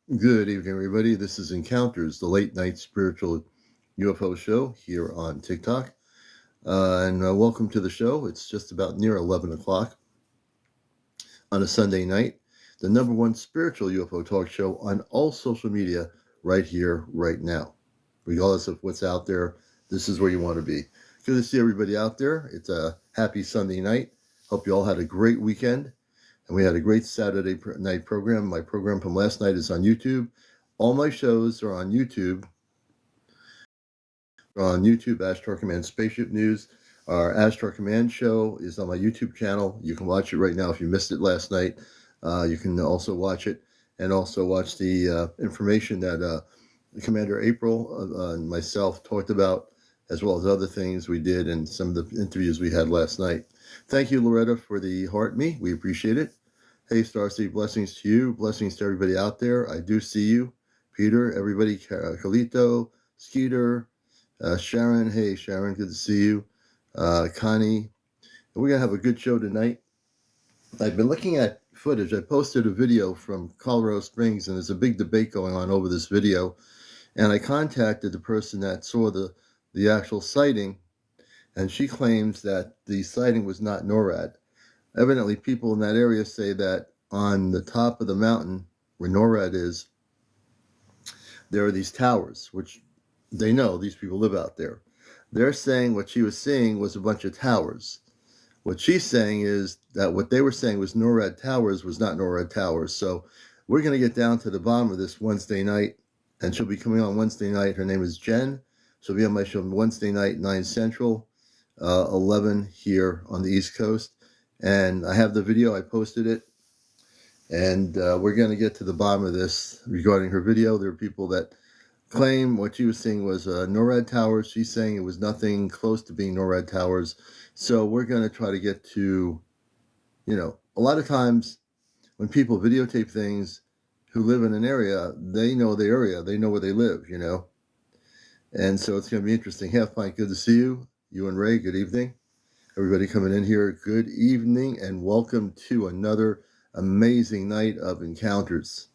Good evening, everybody. This is Encounters, the late night spiritual UFO show here on TikTok. And welcome to the show. It's just about near 11 o'clock on a Sunday night. The number one spiritual UFO talk show on all social media right here, right now. Regardless of what's out there, this is where you want to be. Good to see everybody out there. It's a happy Sunday night. Hope you all had a great weekend. And we had a great Saturday night program. My program from last night is on YouTube. All my shows are on YouTube. Ashtar Command Spaceship News. Our Ashtar Command show is on my YouTube channel. You can watch it right now if you missed it last night. You can also watch it and also watch the information that Commander April and myself talked about, as well as other things we did and some of the interviews we had last night. Thank you, Loretta, for the heart me. We appreciate it. Hey, Starseed, blessings to you. Blessings to everybody out there. I do see you. Peter, everybody, Kalito, Skeeter, Sharon. Hey, Sharon, good to see you. Connie. We're going to have a good show tonight. I've been looking at footage. I posted a video from Colorado Springs, and there's a big debate going on over this video. And I contacted the person that saw the actual sighting, and she claims that the sighting was not NORAD. Evidently, people in that area say that on the top of the mountain where NORAD is, there are these towers, which they know these people live out there. They're saying what she was seeing was a bunch of towers. What she's saying is that what they were saying was NORAD towers was not NORAD towers. So we're going to get down to the bottom of this Wednesday night, and she'll be coming on Wednesday night. Her name is Jen. She'll be on my show Wednesday night, 9 Central, 11 here on the East Coast. And I have the video. I posted it. And we're going to get to the bottom of this regarding her video. There are people that claim what she was seeing was NORAD towers. She's saying it was nothing close to being NORAD towers. So we're going to try to get to, a lot of times when people videotape things who live in an area, they know the area. They know where they live, And so it's going to be interesting. Half Pint, good to see you. You and Ray, good evening. Everybody coming in here, good evening, and welcome to another amazing night of encounters.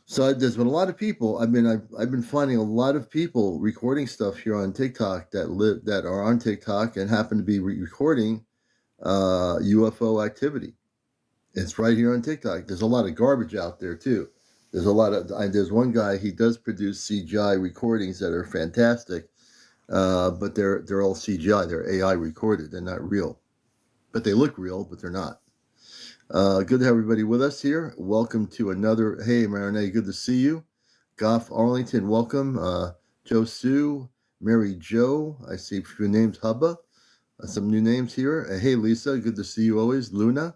So there's been a lot of people. I've been finding a lot of people recording stuff here on TikTok that are on TikTok and happen to be recording UFO activity. It's right here on TikTok. There's a lot of garbage out there too. There's one guy, he does produce CGI recordings that are fantastic, but they're all CGI. They're AI recorded. They're not real, but they look real, but they're not. Good to have everybody with us here. Welcome to another. Hey, Marinette, good to see you. Goff Arlington, welcome. Joe Sue, Mary Jo. I see a few names. Hubba. Some new names here. Hey, Lisa, good to see you always. Luna.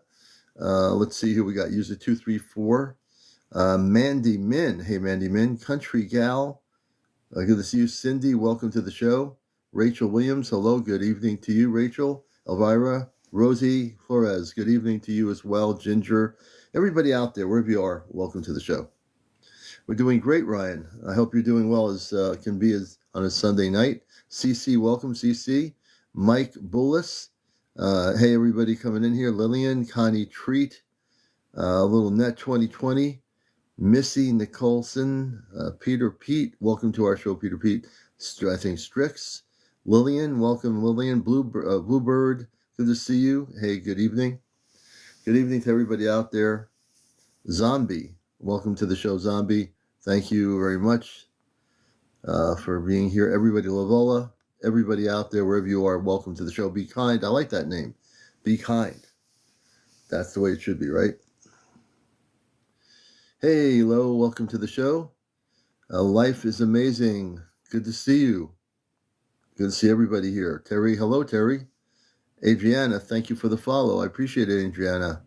Let's see who we got. User 234. Mandy Min. Hey, Mandy Min. Country Gal. Good to see you. Cindy, welcome to the show. Rachel Williams, hello. Good evening to you, Rachel. Elvira. Rosie Flores, good evening to you as well. Ginger, everybody out there, wherever you are, welcome to the show. We're doing great, Ryan. I hope you're doing well as can be as on a Sunday night. CC, welcome, CC. Mike Bullis. Hey, everybody coming in here. Lillian, Connie Treat, Little Net 2020. Missy Nicholson, Peter Pete, welcome to our show, Peter Pete. I think Strix. Lillian, welcome, Lillian. Bluebird. Good to see you. Hey, good evening. Good evening to everybody out there. Zombie, welcome to the show, Zombie. Thank you very much for being here. Everybody, Lavola, everybody out there, wherever you are, welcome to the show. Be kind. I like that name. Be kind. That's the way it should be, right? Hey, Lo, welcome to the show. Life is amazing. Good to see you. Good to see everybody here. Terry, hello, Terry. Adriana, thank you for the follow. I appreciate it, Adriana.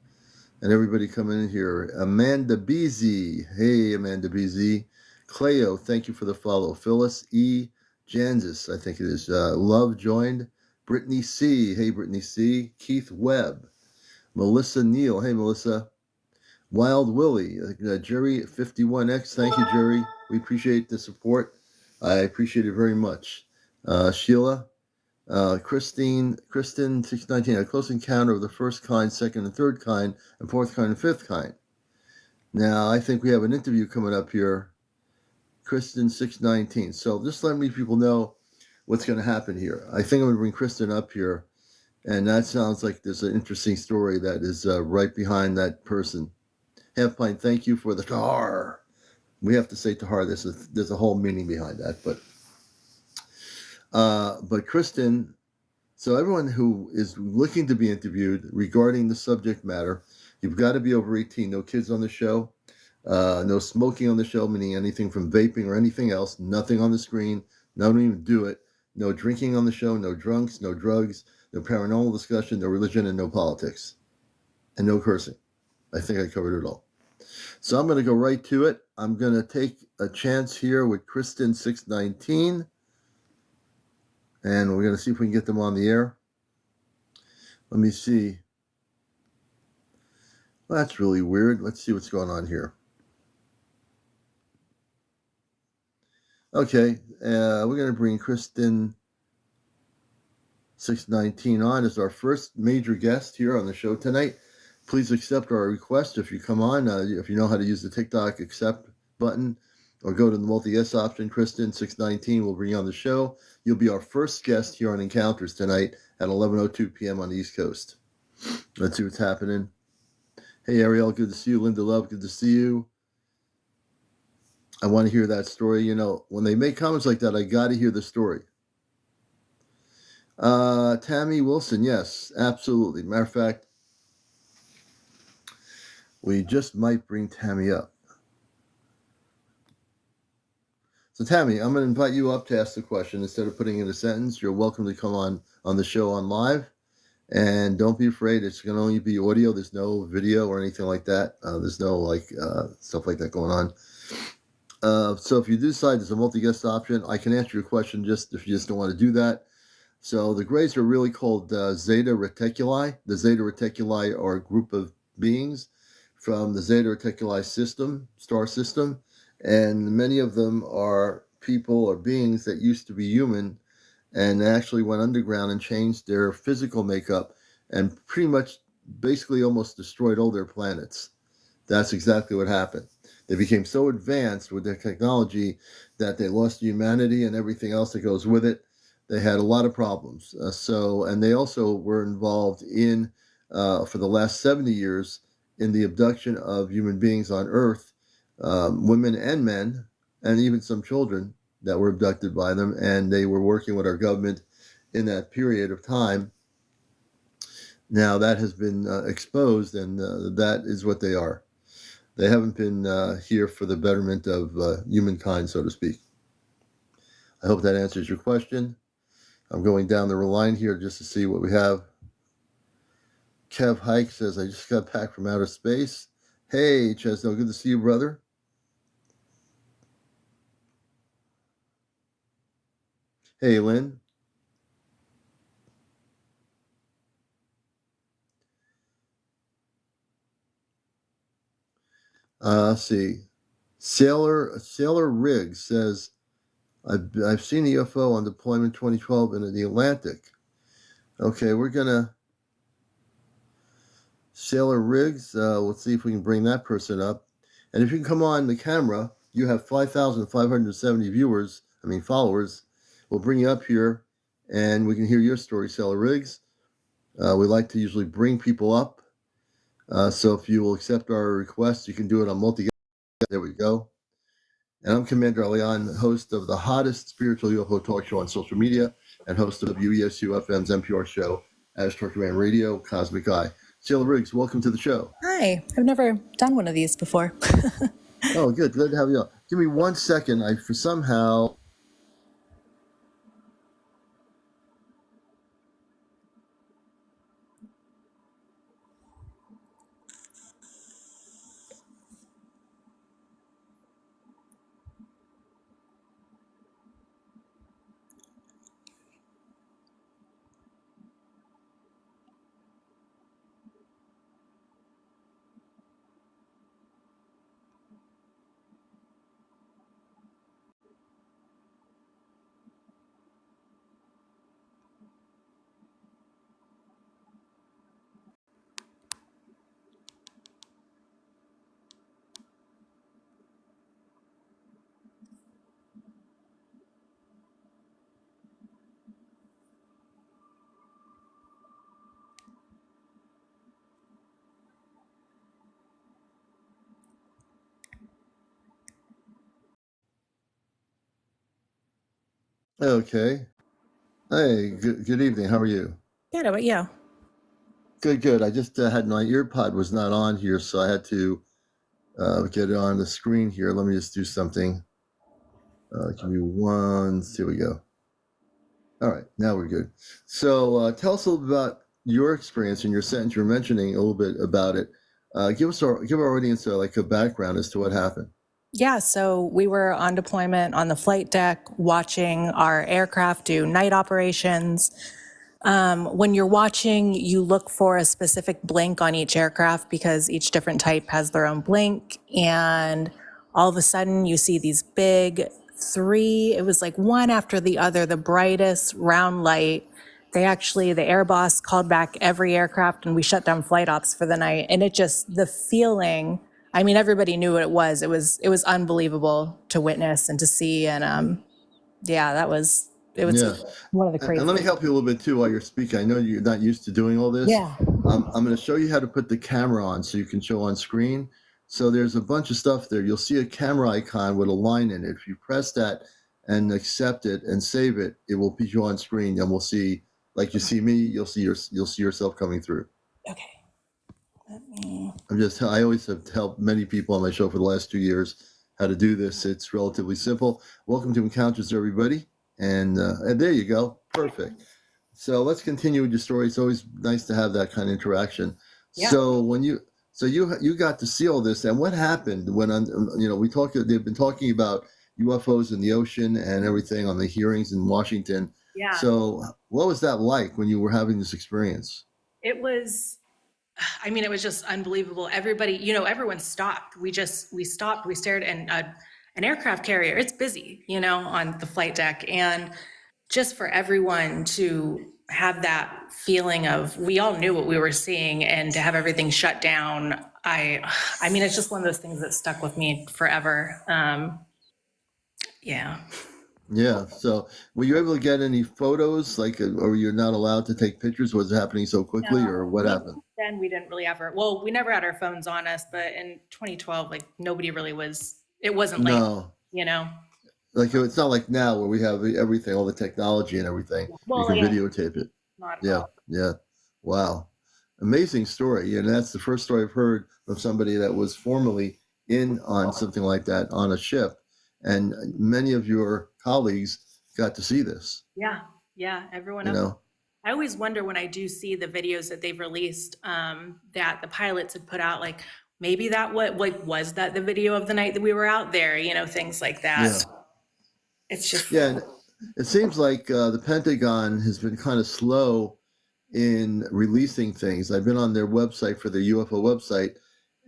And everybody coming in here. Amanda Beasy. Hey, Amanda Beasy. Cleo, thank you for the follow. Phyllis E. Jansis, I think it is. Love joined. Brittany C. Hey, Brittany C. Keith Webb. Melissa Neal. Hey, Melissa. Wild Willie. Jerry 51X. Thank you, Jerry. We appreciate the support. I appreciate it very much. Sheila. Kristen 619, a close encounter of the first kind, second and third kind, and fourth kind and fifth kind. Now, I think we have an interview coming up here, Kristen 619. So just let me people know what's going to happen here. I think I'm going to bring Kristen up here, and that sounds like there's an interesting story that is right behind that person. Half Pint, thank you for the Tahar. We have to say Tahar. There's a whole meaning behind that, but Kristen. So everyone who is looking to be interviewed regarding the subject matter, you've got to be over 18. No kids on the show. No smoking on the show, meaning anything from vaping or anything else. Nothing on the screen. Don't even do it. No drinking on the show. No drunks. No drugs. No paranormal discussion. No religion, and no politics. And no cursing. I think I covered it all. So I'm going to go right to it. I'm going to take a chance here with Kristen 619. And we're going to see if we can get them on the air. Let me see. Well, that's really weird. Let's see what's going on here. Okay, we're going to bring Kristen 619 on as our first major guest here on the show tonight. Please accept our request if you come on. If you know how to use the TikTok accept button, or go to the multi-guest option. Kristen 619 will bring you on the show. You'll be our first guest here on Encounters tonight at 11:02 p.m. on the East Coast. Let's see what's happening. Hey, Ariel, good to see you. Linda Love, good to see you. I want to hear that story. You know, when they make comments like that, I got to hear the story. Tammy Wilson, yes, absolutely. Matter of fact, we just might bring Tammy up. So, Tammy, I'm going to invite you up to ask the question. Instead of putting in a sentence, you're welcome to come on the show on live. And don't be afraid. It's going to only be audio. There's no video or anything like that. There's no stuff like that going on. So if you do decide there's a multi-guest option, I can answer your question just if you just don't want to do that. So the Greys are really called Zeta Reticuli. The Zeta Reticuli are a group of beings from the Zeta Reticuli system, star system, and many of them are people or beings that used to be human and actually went underground and changed their physical makeup and pretty much basically almost destroyed all their planets. That's exactly what happened. They became so advanced with their technology that they lost humanity and everything else that goes with it. They had a lot of problems. And they also were involved in, for the last 70 years, in the abduction of human beings on Earth, women and men, and even some children that were abducted by them. And they were working with our government in that period of time. Now that has been exposed, and that is what they are. They haven't been here for the betterment of humankind, so to speak. I hope that answers your question. I'm going down the line here just to see what we have. Kev Hike says, I just got back from outer space. Hey, Chesno, good to see you, brother. Hey, Lynn. Let's see. Sailor Riggs says, I've seen a UFO on deployment 2012 in the Atlantic. Okay, we're going to Sailor Riggs. Let's see if we can bring that person up. And if you can come on the camera, you have 5,570 followers. We'll bring you up here and we can hear your story, Sailor Riggs. We like to usually bring people up. So if you will accept our request, you can do it on multi. There we go. And I'm CmdrAleon, host of the hottest spiritual UFO talk show on social media and host of WESU-FM's NPR show, Astro Command Radio, Cosmic Eye. Sailor Riggs, welcome to the show. Hi. I've never done one of these before. Oh, good. Glad to have you on. Give me 1 second. Okay. Hey, good evening. How are you? Yeah, how about you? Good, good. I just had my ear pod was not on here, so I had to get it on the screen here. Let me just do something. Give me one. Here we go. All right, now we're good. So tell us a little bit about your experience in your sentence. You were mentioning a little bit about it. Give our audience like a background as to what happened. Yeah, so we were on deployment on the flight deck watching our aircraft do night operations. When you're watching, you look for a specific blink on each aircraft because each different type has their own blink. And all of a sudden, you see these big three, it was like one after the other, the brightest round light. The air boss called back every aircraft and we shut down flight ops for the night. And the feeling, I mean, everybody knew what it was. It was unbelievable to witness and to see. And yeah, it was Yeah. one of the And let me craziest. help you a little bit too while you're speaking. I know you're not used to doing all this. Yeah. I'm going to show you how to put the camera on so you can show on screen. So there's a bunch of stuff there. You'll see a camera icon with a line in it. If you press that and accept it and save it, it will put you on screen, and we'll see, like you see me, you'll see yourself coming through. Okay. Let me. I always have helped many people on my show for the last 2 years how to do this. It's relatively simple. Welcome to Encounters, everybody. And there you go. Perfect. So let's continue with your story. It's always nice to have that kind of interaction. Yeah. So you got to see all this, and what happened when they've been talking about UFOs in the ocean and everything on the hearings in Washington. Yeah. So what was that like when you were having this experience? It was, I mean, it was just unbelievable. Everybody, everyone stopped. We stopped, we stared, and an aircraft carrier, it's busy, on the flight deck. And just for everyone to have that feeling of, we all knew what we were seeing, and to have everything shut down, I mean, it's just one of those things that stuck with me forever. Yeah. Yeah. So were you able to get any photos, or you're not allowed to take pictures? Was it happening so quickly, No, or what happened? then we didn't really well, we never had our phones on us, but in 2012, like nobody really it wasn't like, No. you know, Like it's not like now where we have everything, all the technology and everything. You well, can yeah, videotape it. not at Yeah, all. yeah. Wow. Amazing story. And that's the first story I've heard of somebody that was formerly in on something like that on a ship. And many of your colleagues got to see this, Yeah, yeah, everyone you else. know? I always wonder when I do see the videos that they've released, that the pilots had put out, like maybe was that the video of the night that we were out there, things like that. Yeah. It's just, Yeah. And it seems like the Pentagon has been kind of slow in releasing things. I've been on their website for their UFO website,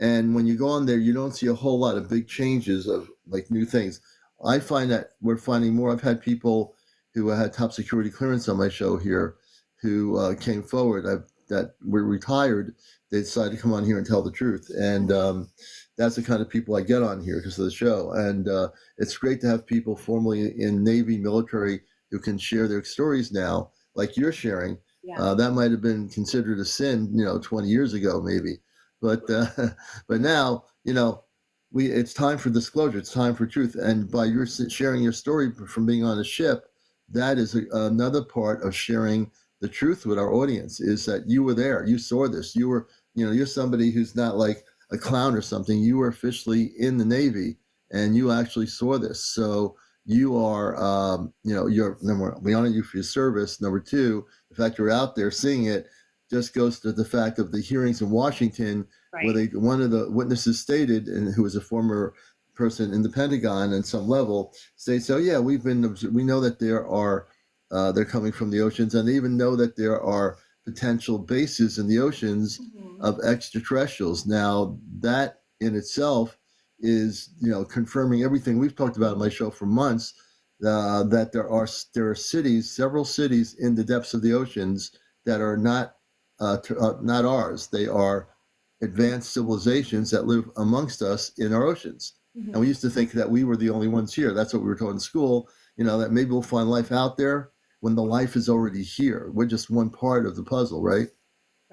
and when you go on there, you don't see a whole lot of big changes of like new things. I find that we're finding more. I've had people who had top security clearance on my show here who came forward that were retired. They decided to come on here and tell the truth, and that's the kind of people I get on here because of the show. And it's great to have people formerly in Navy, military who can share their stories now, like you're sharing. yeah, That might have been considered a sin, 20 years ago, maybe. But but now, it's time for disclosure. It's time for truth. And by your sharing your story from being on a ship, that is another part of sharing the truth with our audience. Is that you were there, you saw this, you're somebody who's not like a clown or something. You were officially in the Navy, and you actually saw this. So you are, you're number one, we honor you for your service. Number two, the fact you're out there seeing it just goes to the fact of the hearings in Washington, where right. one of the witnesses stated, and who was a former person in the Pentagon on some level, states, "Oh yeah, we know that they're coming from the oceans, and they even know that there are potential bases in the oceans Mhm. of extraterrestrials." Now that in itself is confirming everything we've talked about on my show for months, that there are cities, several cities in the depths of the oceans that are not ours. They are advanced civilizations that live amongst us in our oceans. Mhm. And we used to think that we were the only ones here. That's what we were taught in school, that maybe we'll find life out there when the life is already here. We're just one part of the puzzle, right?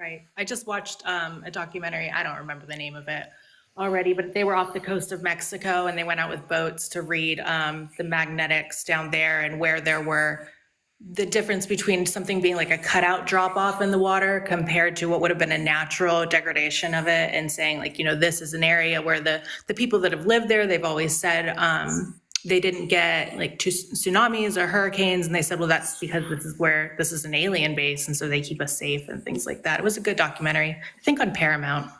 Right. I just watched a documentary. I don't remember the name of it, already, but they were off the coast of Mexico, and they went out with boats to read the magnetics down there, and where there were the difference between something being like a cutout drop off in the water compared to what would have been a natural degradation of it, and saying like, this is an area where the people that have lived there, they've always said they didn't get like tsunamis or hurricanes. And they said, well, that's because this is an alien base. And so they keep us safe and things like that. It was a good documentary, I think on Paramount.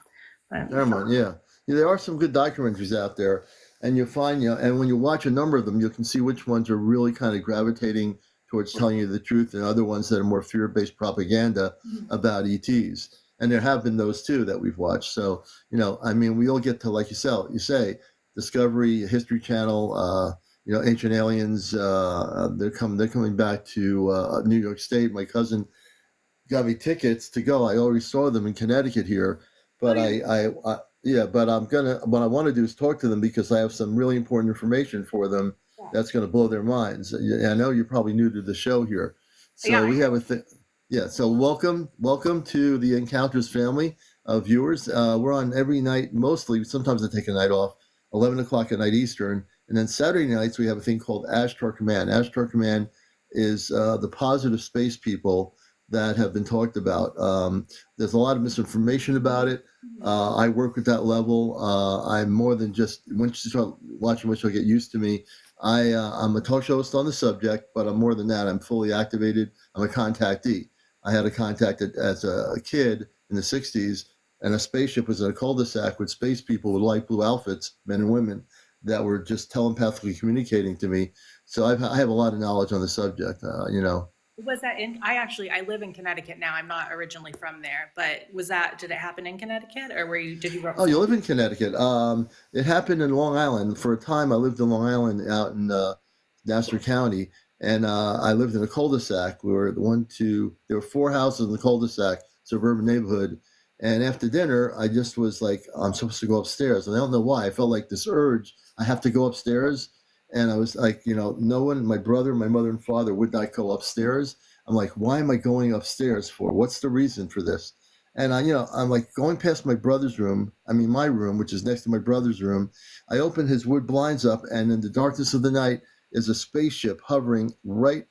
Paramount, yeah. There are some good documentaries out there. And you'll find, and when you watch a number of them, you can see which ones are really kind of gravitating towards telling you the truth, and other ones that are more fear-based propaganda about ETs. And there have been those too that we've watched. So, we all get to, like you say, Discovery, History Channel, Ancient Aliens. They're coming back to New York State. My cousin got me tickets to go. I already saw them in Connecticut here, but what I want to do is talk to them, because I have some really important information for them that's going to blow their minds. I know you're probably new to the show here, so we have so welcome to the Encounters family of viewers. We're on every night, mostly. Sometimes I take a night off, 11 o'clock at night Eastern, and then Saturday nights we have a thing called Ashtar Command. Ashtar Command is the positive space people that have been talked about. There's a lot of misinformation about it. I work at that level. I'm more than just, once you start watching, which you'll get used to me. I'm a talk show host on the subject, but I'm more than that. I'm fully activated. I'm a contactee. I had a contact as a kid in the 60s, and a spaceship was in a cul-de-sac with space people with light blue outfits, men and women, that were just telepathically communicating to me. So I have a lot of knowledge on the subject, Was that I live in Connecticut now. I'm not originally from there, but did it happen in Connecticut, or did you grow up? Oh, you live in Connecticut. It happened in Long Island. For a time, I lived in Long Island out in Nassau County, and I lived in a cul-de-sac. There were 4 houses in the cul-de-sac, suburban neighborhood. And after dinner, I just was like, I'm supposed to go upstairs. And I don't know why. I felt like this urge, I have to go upstairs. And I was like, no one, my brother, my mother and father would not go upstairs. I'm like, why am I going upstairs for? What's the reason for this? And I'm like going past my brother's room, my room, which is next to my brother's room. I open his wood blinds up, and in the darkness of the night is a spaceship hovering right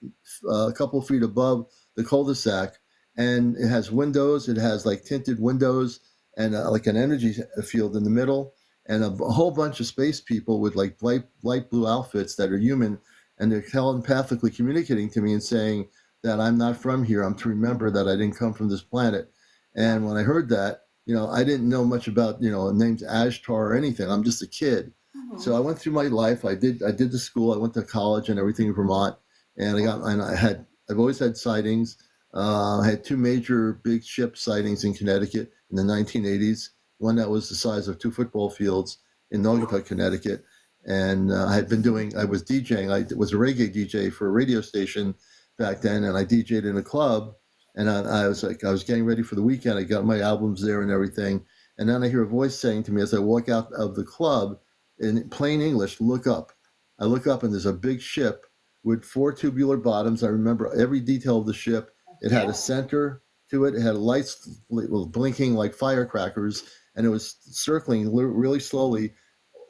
a couple of feet above the cul-de-sac. And it has windows. It has like tinted windows and like an energy field in the middle, and a whole bunch of space people with like light blue outfits that are human, and they're telepathically communicating to me and saying that I'm not from here. I'm to remember that I didn't come from this planet. And when I heard that, I didn't know much about, names Ashtar or anything. I'm just a kid. Mm-hmm. So I went through my life. I did the school. I went to college and everything in Vermont, and I've always had sightings. I had 2 major big ship sightings in Connecticut in the 1980s. One that was the size of 2 football fields in Naugatuck, Connecticut. And I was DJing. I was a reggae DJ for a radio station back then, and I DJ'd in a club. And I was getting ready for the weekend. I got my albums there and everything. And then I hear a voice saying to me as I walk out of the club in plain English, look up. I look up, and there's a big ship with 4 tubular bottoms. I remember every detail of the ship. It had a center to it. It had lights blinking like firecrackers, and it was circling really slowly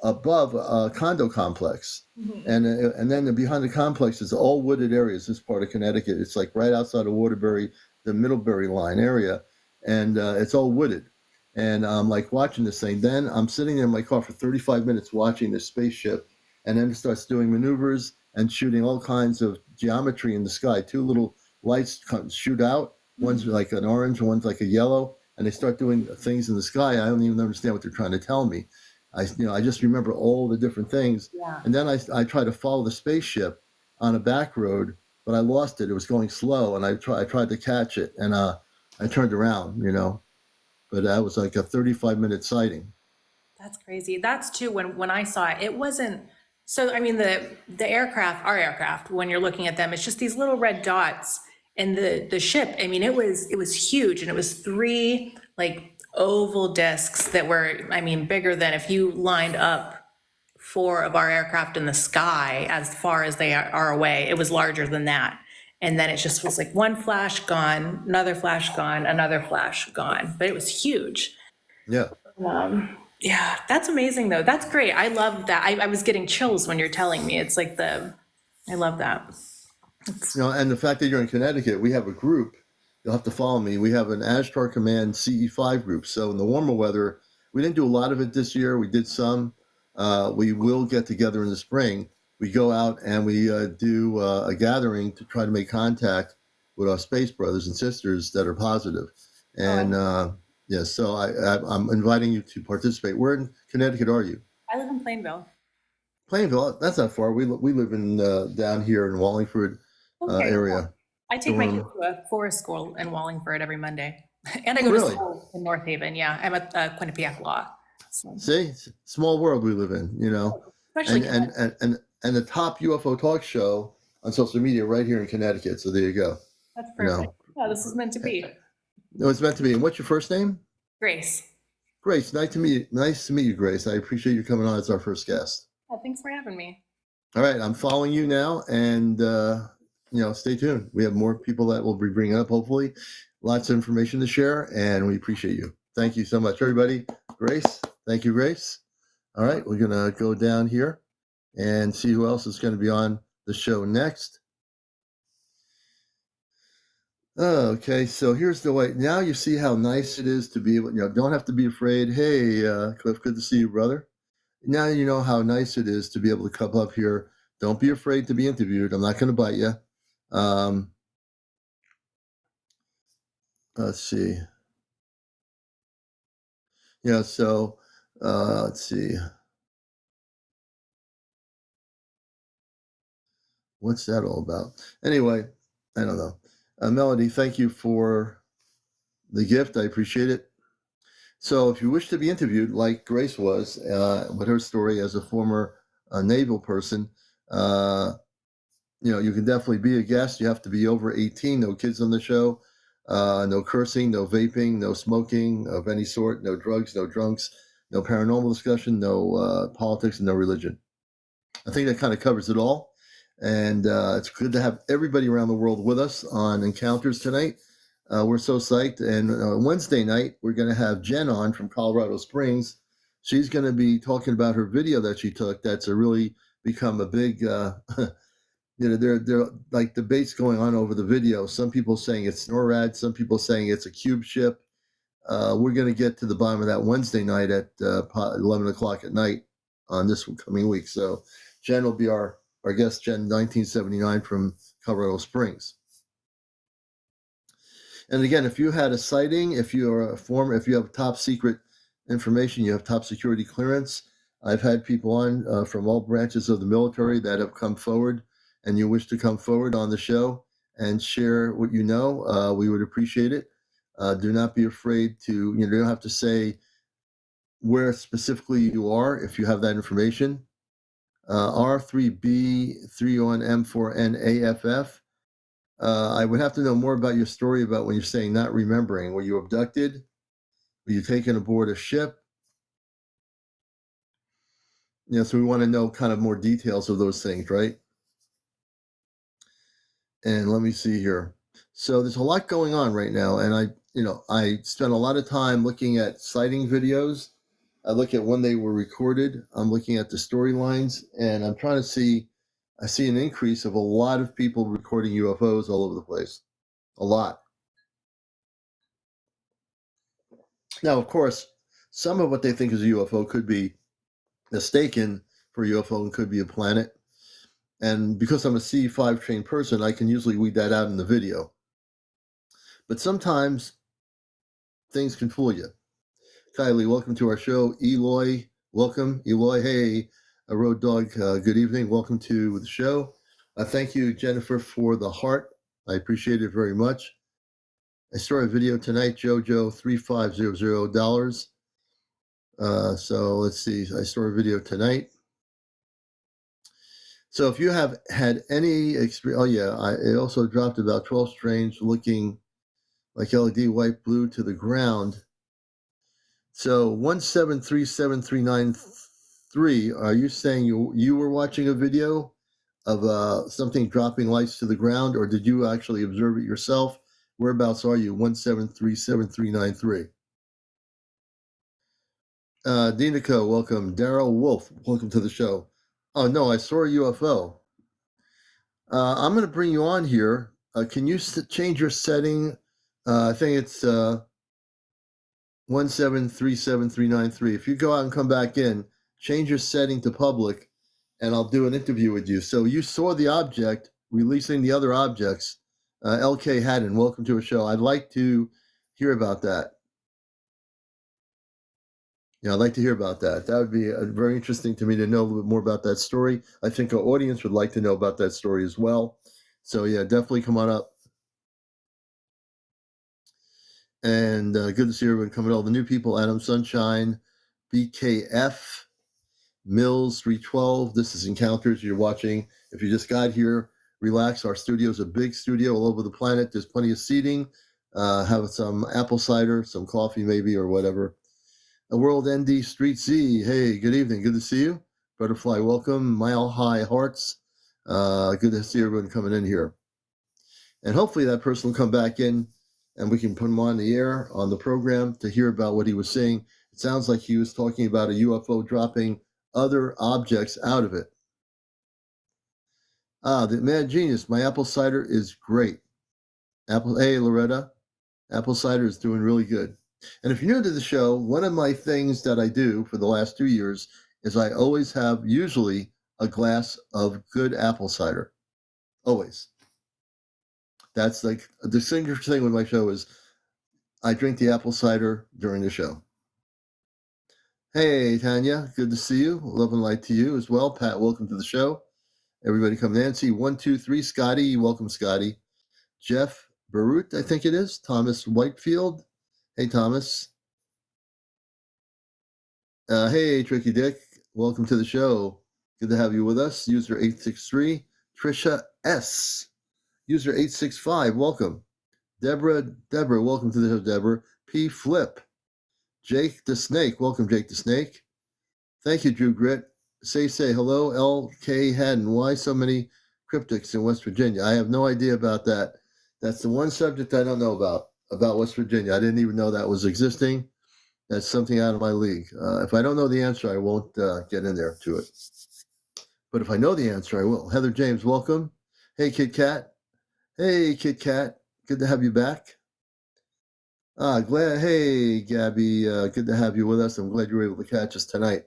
above a condo complex. Mm-hmm. And then behind the complex is all wooded areas. This part of Connecticut, it's like right outside of Waterbury, the Middlebury line area, and it's all wooded. And I'm like watching this thing. Then I'm sitting in my car for 35 minutes watching this spaceship, and then it starts doing maneuvers and shooting all kinds of geometry in the sky. 2 little lights shoot out. One's like an orange, one's like a yellow, and they start doing things in the sky. I don't even understand what they're trying to tell me. I just remember all the different things. Yeah. And then I tried to follow the spaceship on a back road, but I lost it. It was going slow, and I tried to catch it, and I turned around, But that was like a 35-minute sighting. That's crazy. That's too, when I saw it, it wasn't, so the aircraft, our aircraft, when you're looking at them, it's just these little red dots. And the ship, it was huge, and it was 3 like oval discs that were, bigger than if you lined up 4 of our aircraft in the sky as far as they are away. It was larger than that. And then it just was like one flash gone, another flash gone, another flash gone. But it was huge. Yeah. Yeah, that's amazing though. That's great. I love that. I was getting chills when you're telling me. It's like I love that. And the fact that you're in Connecticut, we have a group. You'll have to follow me. We have an Ashtar Command CE5 group. So in the warmer weather, we didn't do a lot of it this year. We did some. We will get together in the spring. We go out and we do a gathering to try to make contact with our space brothers and sisters that are positive. And yeah, so I'm inviting you to participate. Where in Connecticut are you? I live in Plainville. Plainville, that's not far. We live in down here in Wallingford Okay, cool. area. I take my kids Durham. to a forest school in Wallingford every Monday. And I go to Really? school in North Haven. Yeah, I'm at Quinnipiac Law. So, See, small world we live in, especially and the top UFO talk show on social media right here in Connecticut. So there you go. that's You perfect. know, Yeah, this is meant to be. no, it's meant to be. And what's your first name? Grace. Grace. Nice to meet you. Nice to meet you, Grace. I appreciate you coming on as our first guest. Yeah, thanks for having me. All right, I'm following you now, and stay tuned. We have more people that we'll be bringing up. Hopefully, lots of information to share, and we appreciate you. Thank you so much, everybody. Grace, thank you, Grace. All right, we're gonna go down here and see who else is going to be on the show next. Okay, so here's the way. Now you see how nice it is to be able. Don't have to be afraid. Hey, Cliff, good to see you, brother. Now you know how nice it is to be able to come up here. Don't be afraid to be interviewed. I'm not going to bite you. Let's see. Yeah, so let's see. What's that all about? Anyway, I don't know. Melody, thank you for the gift. I appreciate it. So if you wish to be interviewed, like Grace was, with her story as a former naval person, you can definitely be a guest. You have to be over 18, no kids on the show, no cursing, no vaping, no smoking of any sort, no drugs, no drunks, no paranormal discussion, no politics, and no religion. I think that kind of covers it all. And it's good to have everybody around the world with us on Encounters tonight. We're so psyched. And Wednesday night, we're going to have Jen on from Colorado Springs. She's going to be talking about her video that she took that's really become a big, there are like debates going on over the video. Some people saying it's NORAD, some people saying it's a cube ship. We're going to get to the bottom of that Wednesday night at 11 o'clock at night on this coming week. So Jen will be our guest, Jen 1979 from Colorado Springs. And again, if you had a sighting, if you have top secret information, you have top security clearance. I've had people on from all branches of the military that have come forward, and you wish to come forward on the show and share what you know, we would appreciate it. Do not be afraid to, you don't have to say where specifically you are if you have that information. R3B 31M4NAFF. I would have to know more about your story about when you're saying not remembering. Were you abducted? Were you taken aboard a ship? So we want to know kind of more details of those things, right? And let me see here. So there's a lot going on right now, and I spent a lot of time looking at sighting videos. I look at when they were recorded. I'm looking at the storylines, and I'm trying to see. I see an increase of a lot of people recording UFOs all over the place. A lot. Now, of course, some of what they think is a UFO could be mistaken for a UFO and could be a planet. And because I'm a C5 trained person, I can usually weed that out in the video. But sometimes things can fool you. Kylie, welcome to our show. Eloy, welcome. Eloy, hey, a road dog, good evening. Welcome to the show. Thank you, Jennifer, for the heart. I appreciate it very much. I saw a video tonight, Jojo, $3500. So let's see. I saw a video tonight. So if you have had any experience, it also dropped about 12 strange looking like LED white blue to the ground. So 1737393, are you saying you were watching a video of something dropping lights to the ground, or did you actually observe it yourself? Whereabouts are you? 1737393. Dinico, welcome. Daryl Wolf, welcome to the show. Oh, no, I saw a UFO. I'm going to bring you on here. Can you change your setting? I think it's 1737393. If you go out and come back in, change your setting to public, and I'll do an interview with you. So you saw the object releasing the other objects. LK Haddon, welcome to a show. I'd like to hear about that. Yeah, I'd like to hear about that. That would be very interesting to me to know a little bit more about that story. I think our audience would like to know about that story as well. So yeah, definitely come on up. And good to see everyone coming. All the new people: Adam Sunshine, BKF, Mills 312. This is Encounters. You're watching. If you just got here, relax. Our studio is a big studio all over the planet. There's plenty of seating. Have some apple cider, some coffee maybe, or whatever. A World ND Street Z. Hey, good evening. Good to see you. Butterfly, welcome. Mile High Hearts. Good to see everyone coming in here. And hopefully that person will come back in and we can put him on the air on the program to hear about what he was saying. It sounds like he was talking about a UFO dropping other objects out of it. The Mad Genius. My apple cider is great. Hey, Loretta. Apple cider is doing really good. And if you're new to the show, one of my things that I do for the last 2 years is I always have usually a glass of good apple cider. Always. That's like the signature thing with my show is I drink the apple cider during the show. Hey, Tanya, good to see you. Love and light to you as well. Pat, welcome to the show. Everybody come. Nancy, 123, Scotty, welcome, Scotty. Jeff Barut, I think it is. Thomas Whitefield. Hey, Thomas. Hey, Tricky Dick, welcome to the show. Good to have you with us. User 863, Trisha S. User 865, welcome. Deborah, welcome to the show, Deborah. P. Flip. Jake the Snake, welcome, Jake the Snake. Thank you, Drew Grit. Say hello, L.K. Haddon. Why so many cryptics in West Virginia? I have no idea about that. That's the one subject I don't know about West Virginia. I didn't even know that was existing. That's something out of my league. If I don't know the answer, I won't get in there to it. But if I know the answer, I will. Heather James, welcome. Hey, Kit Kat. Hey, Kit Kat. Good to have you back. Glad. Hey, Gabby. Good to have you with us. I'm glad you were able to catch us tonight.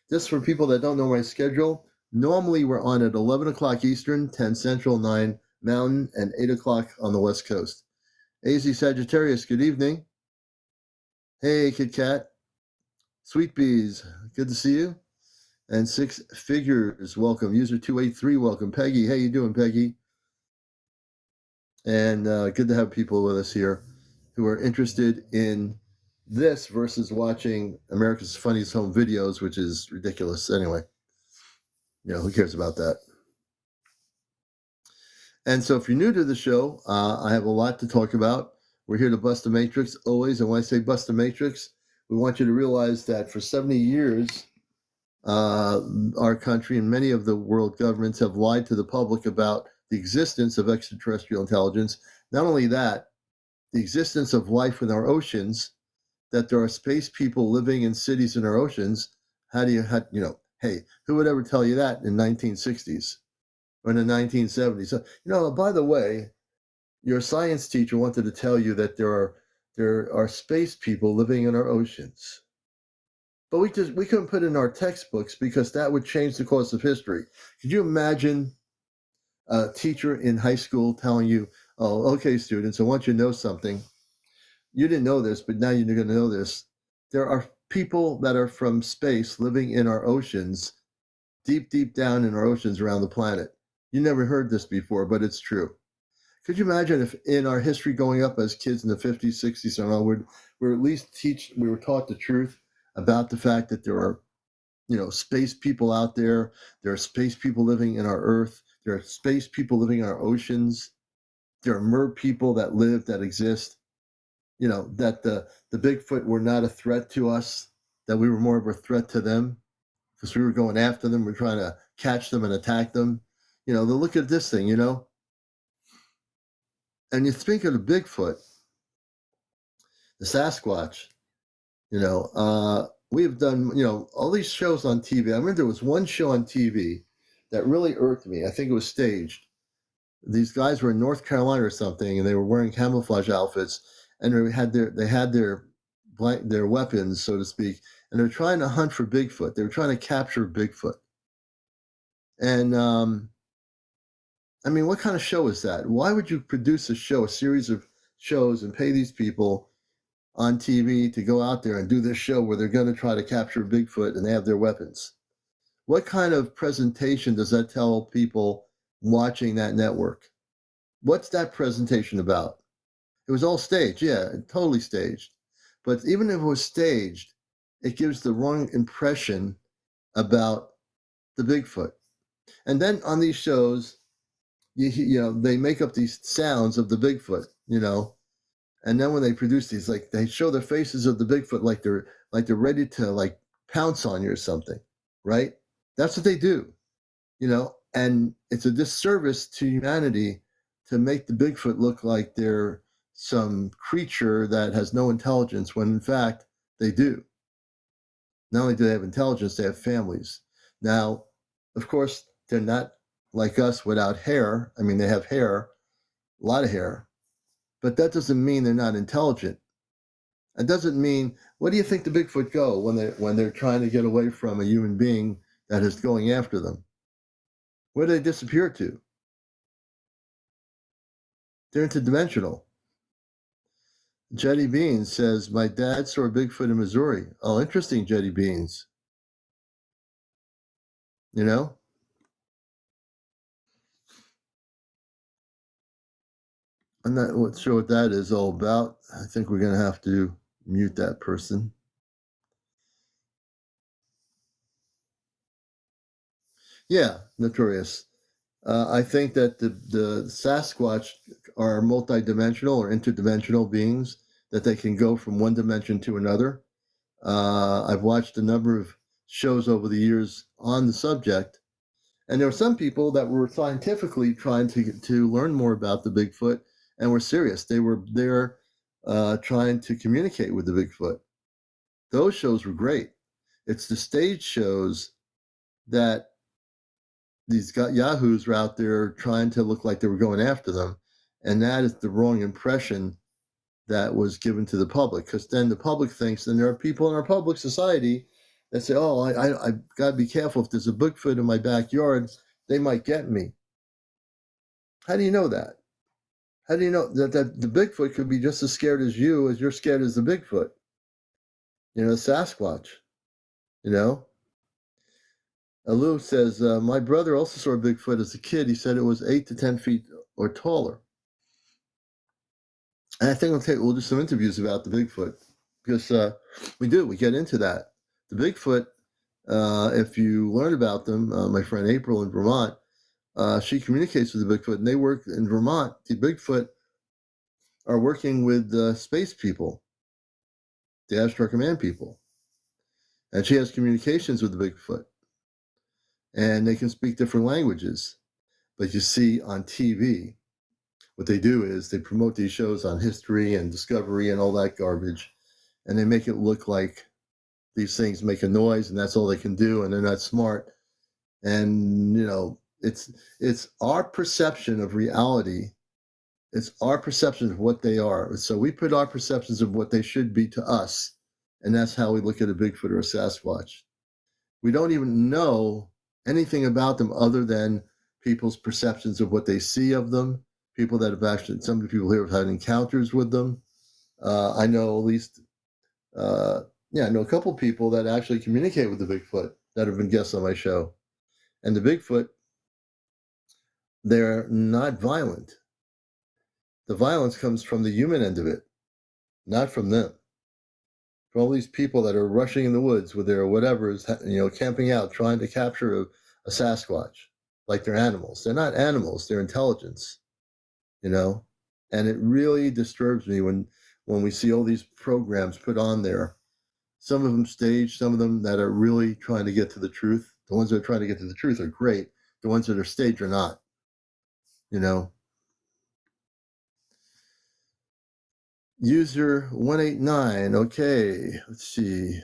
Just for people that don't know my schedule, normally we're on at 11 o'clock Eastern, 10 Central, 9 Mountain, and 8 o'clock on the West Coast. AZ Sagittarius, good evening. Hey, Kit Kat. Sweet Bees, good to see you. And Six Figures, welcome. User 283, welcome. Peggy, how you doing, Peggy? And good to have people with us here who are interested in this versus watching America's Funniest Home Videos, which is ridiculous anyway. Who cares about that? And so if you're new to the show, I have a lot to talk about. We're here to bust the matrix always. And when I say bust the matrix, we want you to realize that for 70 years, our country and many of the world governments have lied to the public about the existence of extraterrestrial intelligence. Not only that, the existence of life in our oceans, that there are space people living in cities in our oceans. Hey, who would ever tell you that in 1960s or in the 1970s? So, by the way, your science teacher wanted to tell you that there are space people living in our oceans. But we couldn't put it in our textbooks because that would change the course of history. Could you imagine a teacher in high school telling you, oh, okay, students, I want you to know something. You didn't know this, but now you're going to know this. There are people that are from space living in our oceans, deep, deep down in our oceans around the planet. You never heard this before, but it's true. Could you imagine if in our history growing up as kids in the 50s, 60s, and onward, we were taught the truth about the fact that there are, space people out there. There are space people living in our Earth. There are space people living in our oceans. There are mer people that exist. That the Bigfoot were not a threat to us, that we were more of a threat to them because we were going after them. We're trying to catch them and attack them. Look at this thing, And you think of the Bigfoot, the Sasquatch, we have done, all these shows on TV. I remember there was one show on TV that really irked me. I think it was staged. These guys were in North Carolina or something, and they were wearing camouflage outfits, and they had their weapons, so to speak, and they're trying to hunt for Bigfoot. They were trying to capture Bigfoot. And I mean, what kind of show is that? Why would you produce a series of shows, and pay these people on TV to go out there and do this show where they're going to try to capture Bigfoot and they have their weapons? What kind of presentation does that tell people watching that network? What's that presentation about? It was all staged. Yeah, totally staged. But even if it was staged, it gives the wrong impression about the Bigfoot. And then on these shows, they make up these sounds of the Bigfoot, and then when they produce these, like, they show the faces of the Bigfoot like they're ready to, like, pounce on you or something, right? That's what they do, and it's a disservice to humanity to make the Bigfoot look like they're some creature that has no intelligence, when in fact they do. Not only do they have intelligence, they have families. Now, of course, they're not like us without hair. I mean, they have hair, a lot of hair, but that doesn't mean they're not intelligent. It doesn't mean, what do you think the Bigfoot go when they're trying to get away from a human being that is going after them? Where do they disappear to? They're interdimensional. Jetty Beans says, my dad saw a Bigfoot in Missouri. Oh, interesting, Jetty Beans. You know? I'm not sure what that is all about. I think we're going to have to mute that person. Yeah, notorious. I think that the Sasquatch are multidimensional or interdimensional beings, that they can go from one dimension to another. I've watched a number of shows over the years on the subject, and there were some people that were scientifically trying to learn more about the Bigfoot and were serious. They were there trying to communicate with the Bigfoot. Those shows were great. It's the stage shows that these yahoos were out there trying to look like they were going after them, and that is the wrong impression that was given to the public, because then the public thinks, and there are people in our public society that say, oh, I got to be careful. If there's a Bigfoot in my backyard, they might get me. How do you know that? How do you know that the Bigfoot could be just as scared as you're scared as the Bigfoot? Sasquatch, you know? Alou says, my brother also saw a Bigfoot as a kid. He said it was 8 to 10 feet or taller. And I think we'll do some interviews about the Bigfoot, because we get into that. The Bigfoot, if you learn about them, my friend April in Vermont, she communicates with the Bigfoot, and they work in Vermont. The Bigfoot are working with space people, the Astro Command people. And she has communications with the Bigfoot, and they can speak different languages. But you see on TV, what they do is they promote these shows on history and discovery and all that garbage, and they make it look like these things make a noise and that's all they can do, and they're not smart. And it's our perception of reality. It's our perception of what they are. So we put our perceptions of what they should be to us, and that's how we look at a Bigfoot or a Sasquatch. We don't even know anything about them other than people's perceptions of what they see of them. People that have actually, some of the people here have had encounters with them. I know at least, I know a couple people that actually communicate with the Bigfoot that have been guests on my show. And the Bigfoot, they're not violent. The violence comes from the human end of it, not from them. For all these people that are rushing in the woods with their whatever's, camping out, trying to capture a Sasquatch, like they're animals. They're not animals, they're intelligence, And it really disturbs me when we see all these programs put on there. Some of them staged, some of them that are really trying to get to the truth. The ones that are trying to get to the truth are great. The ones that are staged are not, User 189. Okay, let's see.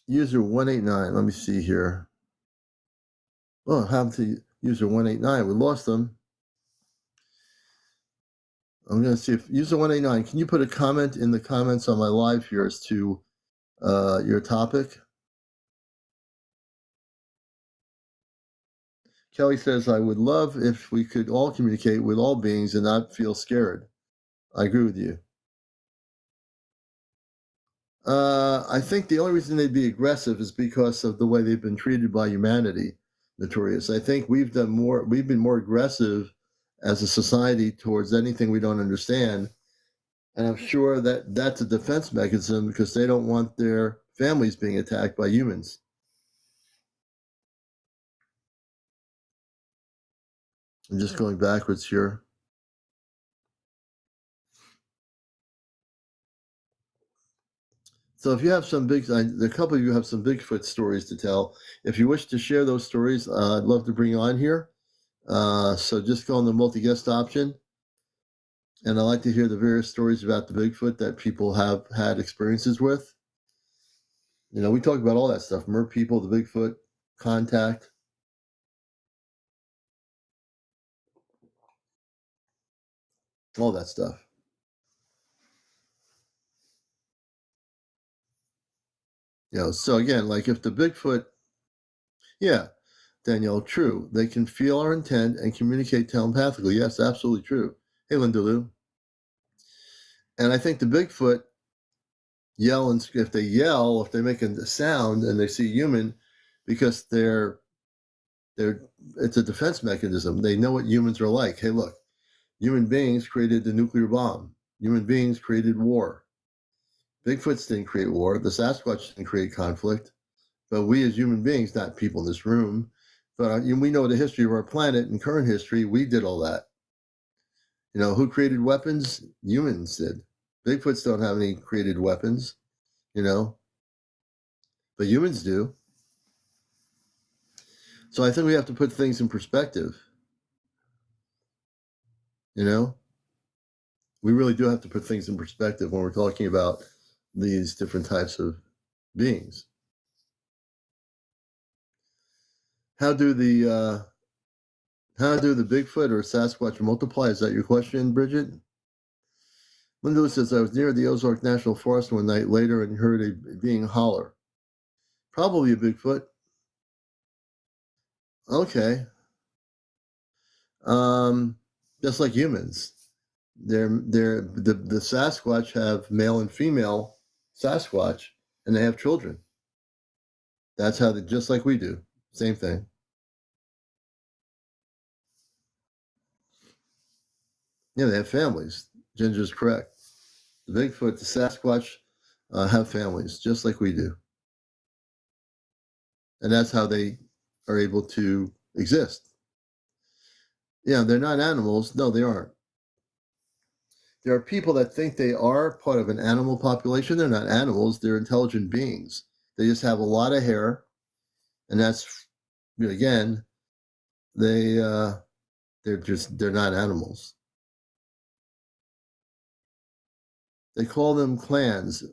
User 189. Let me see here. Oh, what happened to user 189? We lost them. I'm going to see if user 189, can you put a comment in the comments on my live here as to your topic? Kelly says, I would love if we could all communicate with all beings and not feel scared. I agree with you. I think the only reason they'd be aggressive is because of the way they've been treated by humanity, Notorious. I think we've been more aggressive as a society towards anything we don't understand. And I'm sure that that's a defense mechanism because they don't want their families being attacked by humans. I'm just going backwards here. So if you have a couple of you have some Bigfoot stories to tell. If you wish to share those stories, I'd love to bring you on here. So just go on the multi-guest option. And I like to hear the various stories about the Bigfoot that people have had experiences with. You know, we talk about all that stuff, mer people, the Bigfoot, contact, all that stuff. You know, so again, like if the Bigfoot, yeah, Danielle, true. They can feel our intent and communicate telepathically. Yes, absolutely true. Hey, Linda Lou. And I think the Bigfoot yell, and if they make a sound and they see a human, because it's a defense mechanism. They know what humans are like. Hey, look, human beings created the nuclear bomb. Human beings created war. Bigfoots didn't create war. The Sasquatch didn't create conflict. But we as human beings, not people in this room, but we know the history of our planet and current history, we did all that. You know, who created weapons? Humans did. Bigfoots don't have any created weapons, you know, but humans do. So I think we have to put things in perspective, you know? We really do have to put things in perspective when we're talking about these different types of beings. How do the Bigfoot or Sasquatch multiply? Is that your question, Bridget? Linda says, I was near the Ozark National Forest one night later and heard a being holler. Probably a Bigfoot. Okay. Just like humans. The Sasquatch have male and female Sasquatch, and they have children. That's how just like we do. Same thing. Yeah, they have families. Ginger's correct. The Bigfoot, the Sasquatch have families, just like we do. And that's how they are able to exist. Yeah, they're not animals. No, they aren't. There are people that think they are part of an animal population. They're not animals. They're intelligent beings. They just have a lot of hair. And that's, again, they're not animals. They call them clans.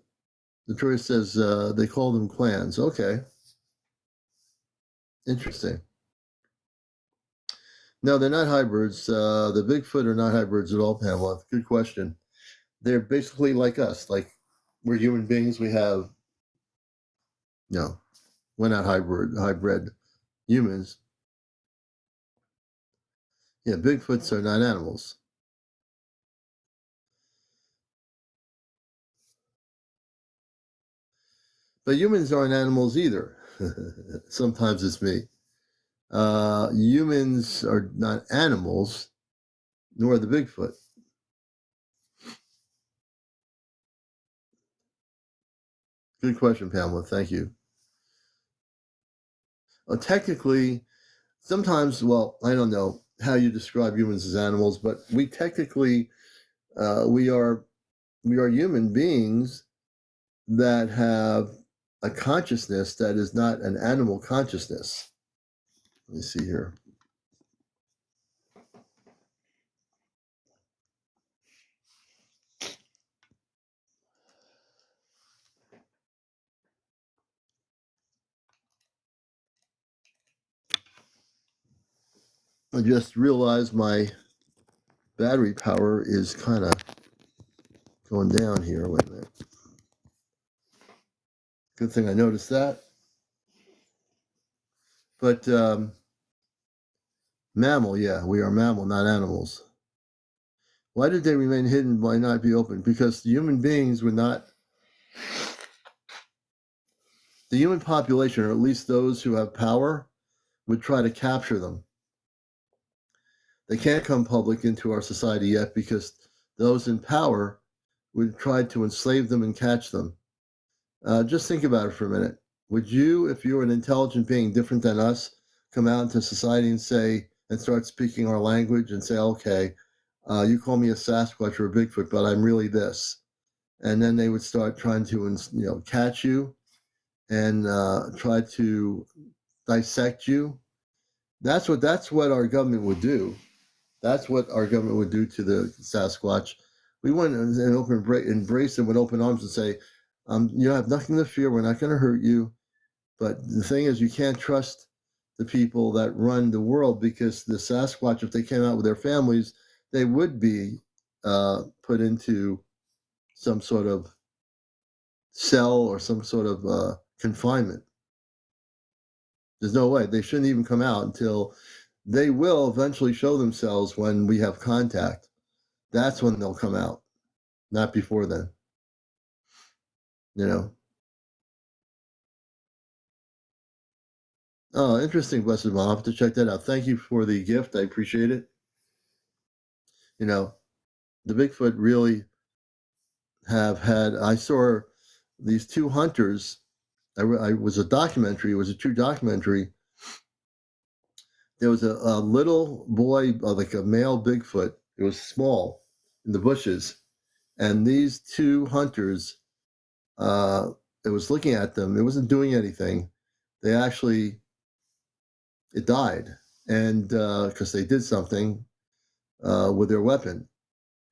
The tourist says they call them clans. Okay. Interesting. No, they're not hybrids. The Bigfoot are not hybrids at all, Pamela. Good question. They're basically like us. Like we're human beings. We have, no, we're not hybrid humans. Yeah, Bigfoots are not animals. But humans aren't animals either. Sometimes it's me. Humans are not animals, nor the Bigfoot. Good question, Pamela. Thank you. Technically, sometimes, well, I don't know how you describe humans as animals, but we technically we are human beings that have a consciousness that is not an animal consciousness. Let me see here. I just realized my battery power is kind of going down here. Wait a minute. Good thing I noticed that. But mammal, yeah, we are mammal, not animals. Why did they remain hidden? Why not be open? Because the human beings would not, the human population, or at least those who have power, would try to capture them. They can't come public into our society yet because those in power would try to enslave them and catch them. Just think about it for a minute. Would you, if you were an intelligent being different than us, come out into society and say, and start speaking our language and say, okay, you call me a Sasquatch or a Bigfoot, but I'm really this. And then they would start trying to, catch you and try to dissect you. That's what our government would do. That's what our government would do to the Sasquatch. We wouldn't embrace them with open arms and say, you have nothing to fear. We're not going to hurt you. But the thing is, you can't trust the people that run the world, because the Sasquatch, if they came out with their families, they would be put into some sort of cell or some sort of confinement. There's no way. They shouldn't even come out until they will eventually show themselves when we have contact. That's when they'll come out, not before then. You know. Oh, interesting, Blessed Mom. I'll have to check that out. Thank you for the gift. I appreciate it. You know, the Bigfoot really have had. I saw these two hunters. I was a documentary. It was a true documentary. There was a little boy, like a male Bigfoot. It was small in the bushes, and these two hunters, it was looking at them. It wasn't doing anything. They actually, it died, and because they did something with their weapon,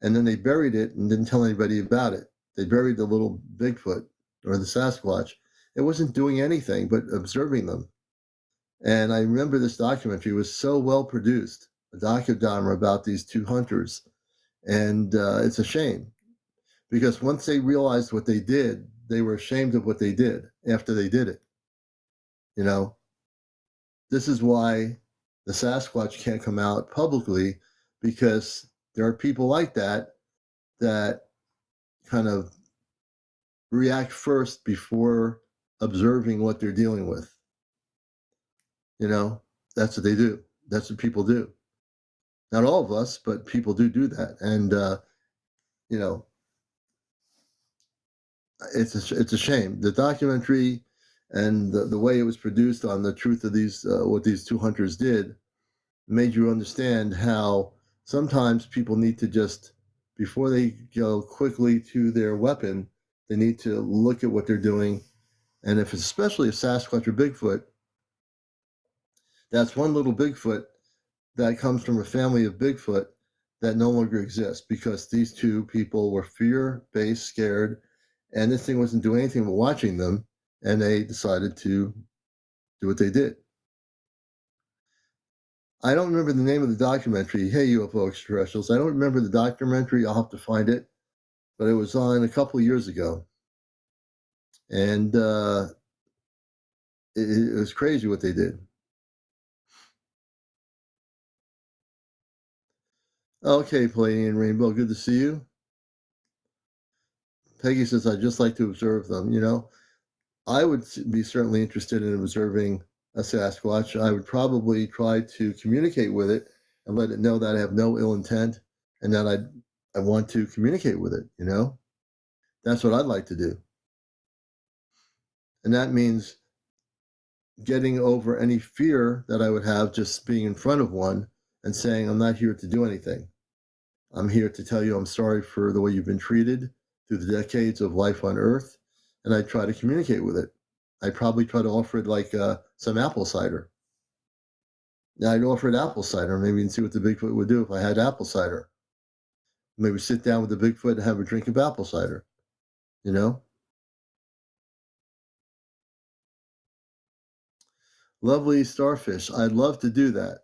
and then they buried it and didn't tell anybody about it. They buried the little Bigfoot or the Sasquatch. It wasn't doing anything but observing them. And I remember this documentary was so well produced, a docudrama about these two hunters. And it's a shame, because once they realized what they did, they were ashamed of what they did after they did it. You know, this is why the Sasquatch can't come out publicly, because there are people like that that kind of react first before observing what they're dealing with. You know, that's what they do. That's what people do. Not all of us, but people do that. And, you know, it's a shame. The documentary and the way it was produced on the truth of these, what these two hunters did, made you understand how sometimes people need to just, before they go quickly to their weapon, they need to look at what they're doing. And if it's especially a Sasquatch or Bigfoot, that's one little Bigfoot that comes from a family of Bigfoot that no longer exists, because these two people were fear-based, scared, and this thing wasn't doing anything but watching them, and they decided to do what they did. I don't remember the name of the documentary. Hey, UFO extraterrestrials. I don't remember the documentary. I'll have to find it, but it was on a couple of years ago, and it was crazy what they did. Okay, Palladian Rainbow, good to see you. Peggy says, I'd just like to observe them. You know, I would be certainly interested in observing a Sasquatch. I would probably try to communicate with it and let it know that I have no ill intent and that I want to communicate with it, you know? That's what I'd like to do. And that means getting over any fear that I would have just being in front of one and saying, I'm not here to do anything. I'm here to tell you I'm sorry for the way you've been treated through the decades of life on Earth. And I try to communicate with it. I'd probably try to offer it like some apple cider. Now, I'd offer it apple cider, maybe, and see what the Bigfoot would do if I had apple cider. Maybe sit down with the Bigfoot and have a drink of apple cider, you know? Lovely starfish. I'd love to do that.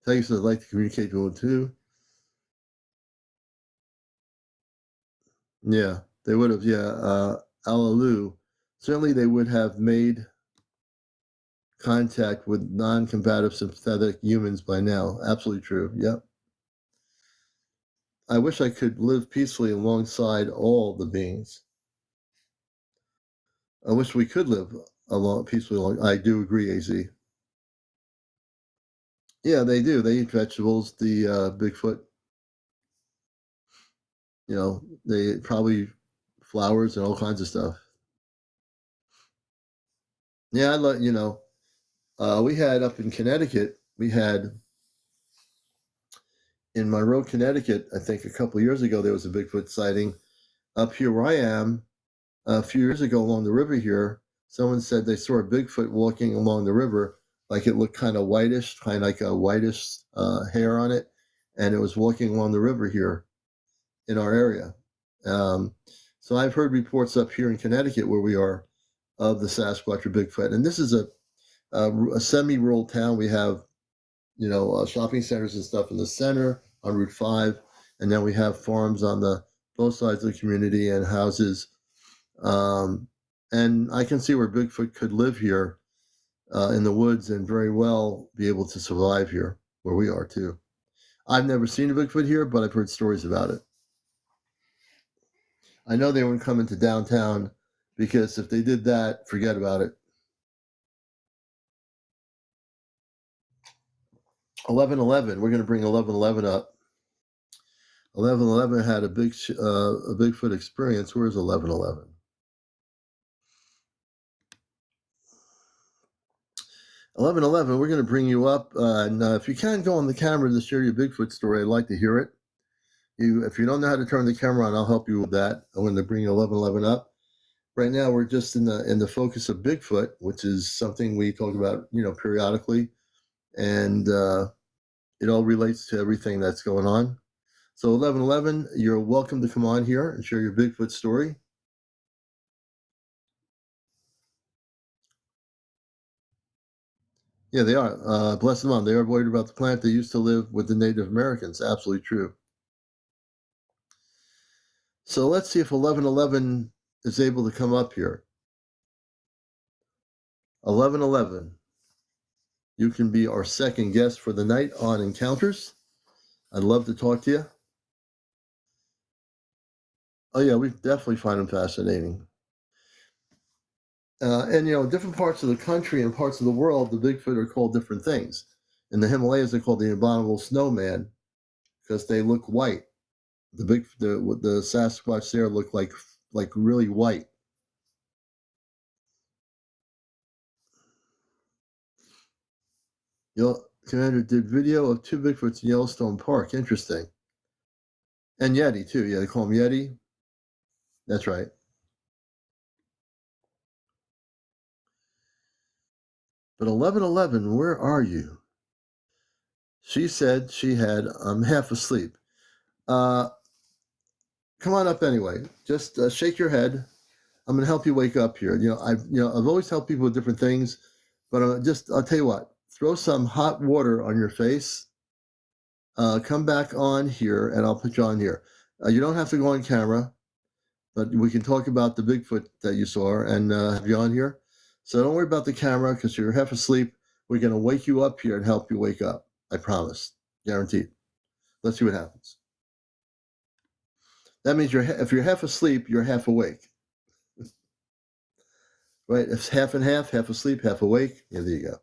Thanks. I'd like to communicate with them too. Yeah, they would have. Yeah, Alalu. Certainly, they would have made contact with non-combative sympathetic humans by now. Absolutely true. Yep. I wish I could live peacefully alongside all the beings. I wish we could live peacefully along. I do agree, AZ. Yeah, they do. They eat vegetables. The Bigfoot. They probably flowers and all kinds of stuff. Yeah, we had up in Connecticut, in Monroe, Connecticut, I think a couple of years ago, there was a Bigfoot sighting. Up here where I am, a few years ago along the river here, someone said they saw a Bigfoot walking along the river, like it looked kind of whitish, kind of like a whitish hair on it, and it was walking along the river here in our area. So I've heard reports up here in Connecticut where we are of the Sasquatch or Bigfoot, and this is a semi-rural town. We have, shopping centers and stuff in the center on Route 5, and then we have farms on both sides of the community and houses. And I can see where Bigfoot could live here in the woods and very well be able to survive here where we are too. I've never seen a Bigfoot here, but I've heard stories about it. I know they wouldn't come into downtown because if they did that, forget about it. 1111, we're going to bring 1111 up. 1111 had a Bigfoot experience. Where's 1111? 1111, we're going to bring you up. And if you can go on the camera to share your Bigfoot story, I'd like to hear it. If you don't know how to turn the camera on, I'll help you with that. I'm going to bring 1111 up. Right now, we're just in the focus of Bigfoot, which is something we talk about, periodically, and it all relates to everything that's going on. So 1111, you're welcome to come on here and share your Bigfoot story. Yeah, they are. Bless them on. They are worried about the planet. They used to live with the Native Americans. Absolutely true. So let's see if 1111 is able to come up here. 1111, you can be our second guest for the night on Encounters. I'd love to talk to you. Oh, yeah, we definitely find them fascinating. And, different parts of the country and parts of the world, the Bigfoot are called different things. In the Himalayas, they're called the abominable snowman because they look white. The Sasquatch there look like really white. Commander did video of 2 Bigfoots in Yellowstone Park. Interesting. And Yeti, too. Yeah, they call him Yeti. That's right. But 1111, where are you? She said she had, I'm half asleep. Come on up anyway. Just shake your head. I'm going to help you wake up here. I've always helped people with different things, but I'll tell you what, throw some hot water on your face. Come back on here and I'll put you on here. You don't have to go on camera, but we can talk about the Bigfoot that you saw and have you on here. So don't worry about the camera because you're half asleep. We're going to wake you up here and help you wake up. I promise. Guaranteed. Let's see what happens. That means if you're half asleep, you're half awake. Right? It's half and half asleep, half awake. Yeah, there you go.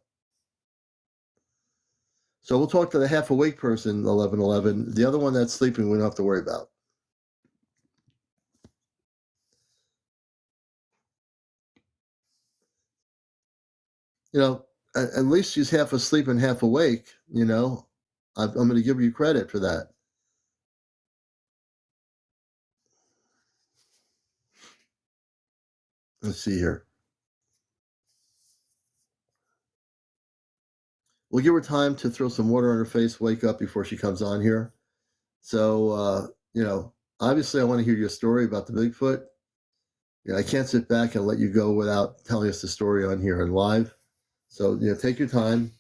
So we'll talk to the half awake person, 1111. The other one that's sleeping, we don't have to worry about. At least she's half asleep and half awake. I'm going to give you credit for that. Let's see here. We'll give her time to throw some water on her face, wake up before she comes on here. So, obviously I want to hear your story about the Bigfoot. I can't sit back and let you go without telling us the story on here and live. So, take your time.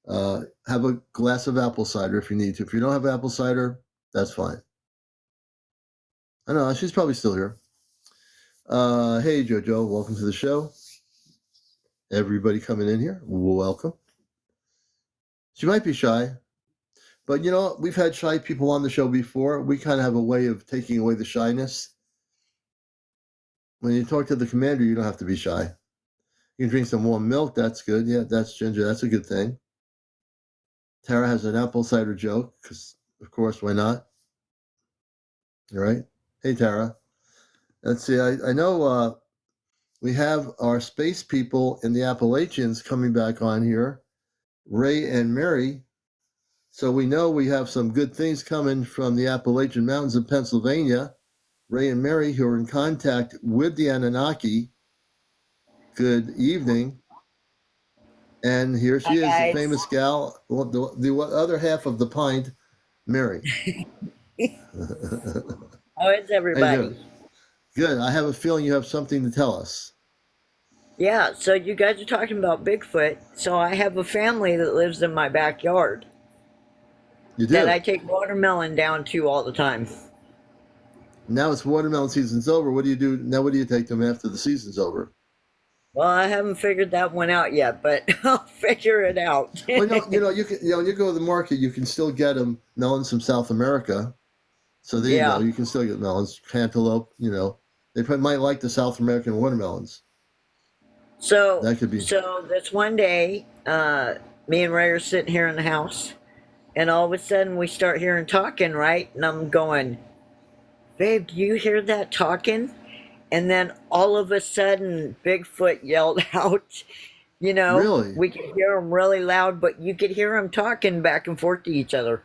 Have a glass of apple cider if you need to. If you don't have apple cider, that's fine. I know she's probably still here. Hey Jojo, welcome to the show. Everybody coming in here, welcome. She might be shy, but you know, we've had shy people on the show before. We kind of have a way of taking away the shyness. When you talk to the commander, you don't have to be shy. You can drink some warm milk. That's good. Yeah, that's ginger. That's a good thing. Tara has an apple cider joke, because, of course, why not? All right. Hey, Tara. Let's see. I know we have our space people in the Appalachians coming back on here, Ray and Mary. So we know we have some good things coming from the Appalachian Mountains of Pennsylvania. Ray and Mary, who are in contact with the Anunnaki. Good evening. And here she is, the famous gal, the other half of the pint, Mary. How is everybody? Good. I have a feeling you have something to tell us. Yeah, so you guys are talking about Bigfoot. So I have a family that lives in my backyard. You do? That I take watermelon down to all the time. Now it's watermelon season's over. What do you do now? What do you take them after the season's over? Well, I haven't figured that one out yet, but I'll figure it out. Well, no, you can, you go to the market, you can still get them melons from South America. So there you go. You can still get melons, cantaloupe. They might like the South American watermelons. So that could be. So this one day, me and Ray are sitting here in the house, and all of a sudden we start hearing talking, right? And I'm going, babe, do you hear that talking? And then all of a sudden, Bigfoot yelled out. Really? We could hear him really loud, but you could hear him talking back and forth to each other.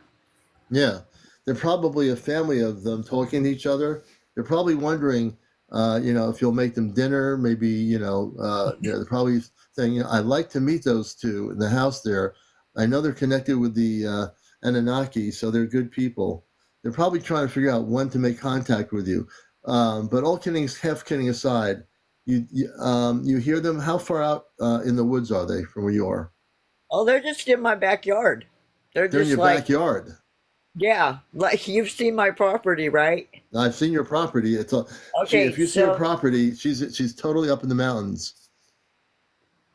Yeah, they're probably a family of them talking to each other. They're probably wondering, if you'll make them dinner. Maybe, they're probably saying, I'd like to meet those two in the house there. I know they're connected with the Anunnaki, so they're good people. They're probably trying to figure out when to make contact with you. But all kidding, half kidding aside, you hear them. How far out in the woods are they from where you are? Oh, they're just in my backyard. They're just in your backyard. Yeah, like you've seen my property, right? I've seen your property. It's okay. If you see her property, she's totally up in the mountains.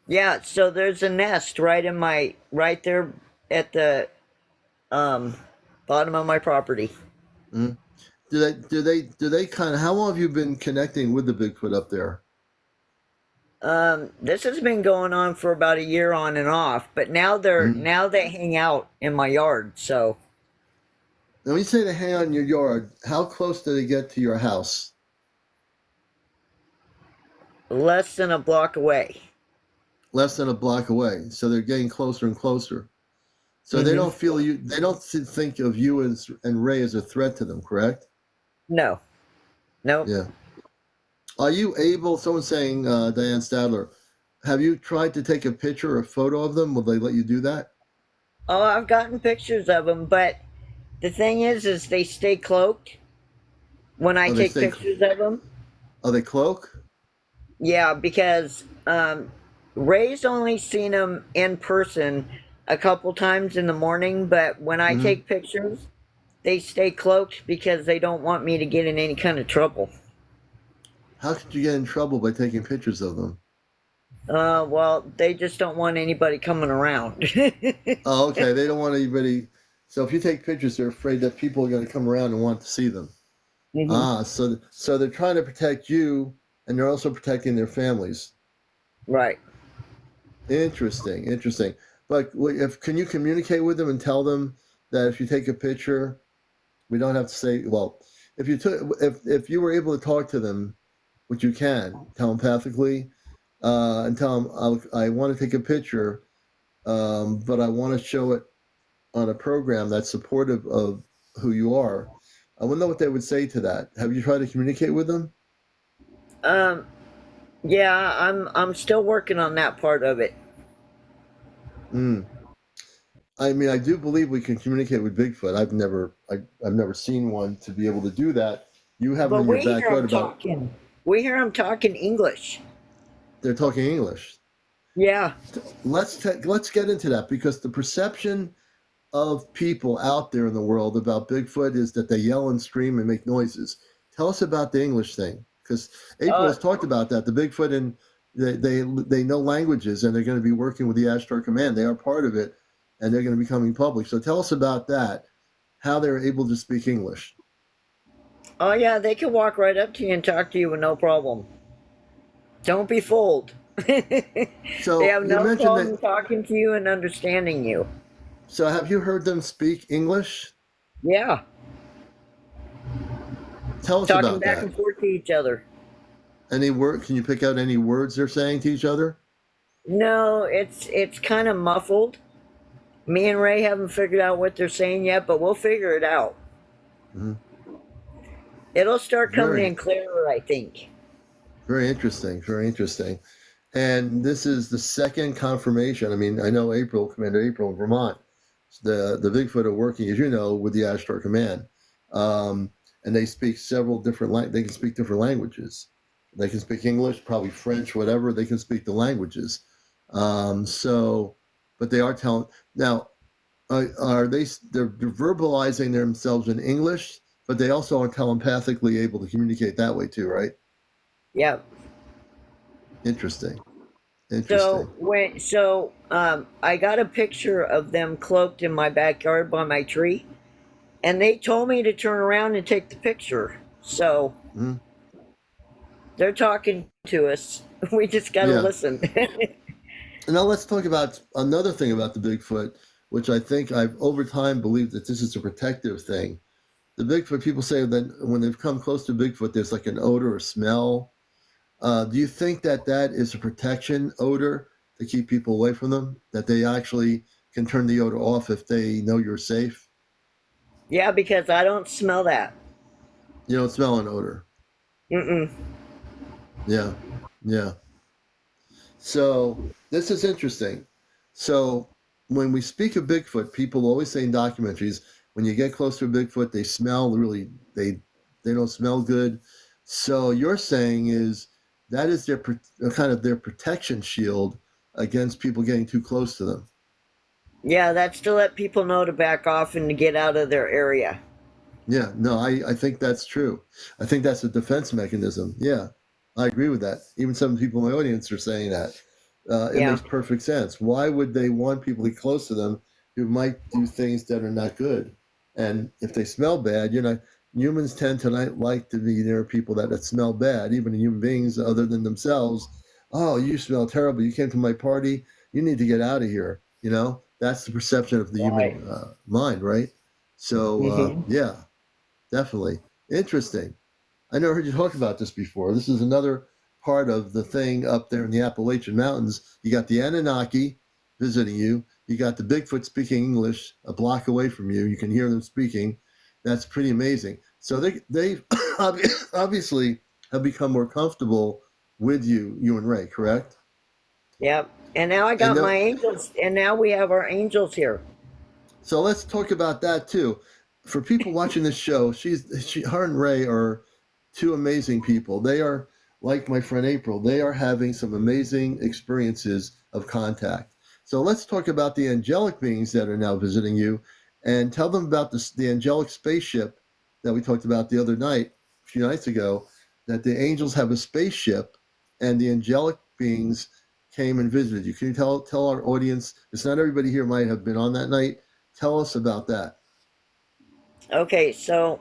Yeah, so there's a nest right there at the bottom of my property. Mm-hmm. Do they kind of, how long have you been connecting with the Bigfoot up there? This has been going on for about a year on and off, but now they hang out in my yard. So now when you say they hang out in your yard, how close do they get to your house? Less than a block away. Less than a block away. So they're getting closer and closer. So they don't feel you. They don't think of you and Ray as a threat to them, correct? No. Nope. Yeah. Are you able? Someone's saying, Diane Stadler, have you tried to take a picture or a photo of them? Will they let you do that? Oh, I've gotten pictures of them, but the thing is they stay cloaked when I take pictures of them. Oh, they cloak? Yeah, because Ray's only seen them in person a couple times in the morning, but when I take pictures, they stay cloaked because they don't want me to get in any kind of trouble. How could you get in trouble by taking pictures of them? Well, they just don't want anybody coming around. Oh, okay. They don't want anybody. So if you take pictures, they're afraid that people are going to come around and want to see them. So they're trying to protect you, and they're also protecting their families. Right. Interesting. But can you communicate with them and tell them that if you take a picture, we don't have to say, well, if you were able to talk to them, which you can telepathically, and tell them, I want to take a picture, but I want to show it on a program that's supportive of who you are. I wonder what they would say to that. Have you tried to communicate with them? Yeah, I'm still working on that part of it. I mean, I do believe we can communicate with Bigfoot. I've never seen one to be able to do that. You have them in your backyard. We hear them talking English. They're talking English. Yeah. Let's get into that, because the perception of people out there in the world about Bigfoot is that they yell and scream and make noises. Tell us about the English thing, because April Uh, has talked about that. The Bigfoot, and they know languages, and they're going to be working with the Ashtar Command. They are part of it, and they're going to be coming public. So tell us about that, how they're able to speak English. oh yeah, they can walk right up to you and talk to you with no problem. Don't be fooled. They So have you no mentioned that. problem talking to you and understanding you. So have you heard them speak English? Yeah, Tell us talking about back that. and forth to each other. Any word? Can you pick out any words they're saying to each other? No, it's kind of muffled. Me and Ray haven't figured out what they're saying yet, but we'll figure it out. Mhm. It'll start coming Very, in clearer, I think. very interesting. Very interesting. And this is the second confirmation. I mean, I know April, Commander April in Vermont, the Bigfoot are working, as you know, with the Ashtar Command, and they speak several different. They can speak different languages. They can speak English, probably French, whatever. They can speak the languages. So, but they are telling now. Are they? They're verbalizing themselves in English, but they also are telepathically able to communicate that way too, right? Yeah. Interesting. So Interesting. I got a picture of them cloaked in my backyard by my tree, and they told me to turn around and take the picture. So Mhm. they're talking to us. We just got to Yeah. listen. And now let's talk about another thing about the Bigfoot, which I think I've over time believed that this is a protective thing. The Bigfoot, people say that when they've come close to Bigfoot, there's like an odor or smell. Do you think that that is a protection odor to keep people away from them? That they actually can turn the odor off if they know you're safe? Yeah, because I don't smell that. You don't smell an odor. Mm-mm. Yeah. Yeah. So this is interesting. So when we speak of Bigfoot, people always say in documentaries, when you get close to a Bigfoot, they smell really they don't smell good. So you're saying is that is their kind of their protection shield against people getting too close to them. Yeah, that's to let people know to back off and to get out of their area. Yeah, no, I think that's true. I think that's a defense mechanism. Yeah, I agree with that. Even some people in my audience are saying that. It Yeah. makes perfect sense. Why would they want people to be close to them who might do things that are not good? And if they smell bad, humans tend to not like to be near people that smell bad, even human beings other than themselves. Oh, you smell terrible. You came to my party. You need to get out of here. That's the perception of the Right. human mind, right? So, Hmm. yeah. Definitely. Interesting. I never heard you talk about this before. This is another part of the thing up there in the Appalachian Mountains. You got the Anunnaki visiting you. You got the Bigfoot speaking English a block away from you. You can hear them speaking. That's pretty amazing. So they obviously have become more comfortable with you and Ray, correct? Yep. And now I And got no, my angels, and now we have our angels here. So let's talk about that too. For people watching this show, her and Ray are two amazing people. They are like my friend April. They are having some amazing experiences of contact. So let's talk about the angelic beings that are now visiting you, and tell them about the angelic spaceship that we talked about the other night, a few nights ago. That the angels have a spaceship, and the angelic beings came and visited you. Can you tell our audience? Because not everybody here might have been on that night. Tell us about that. Okay, so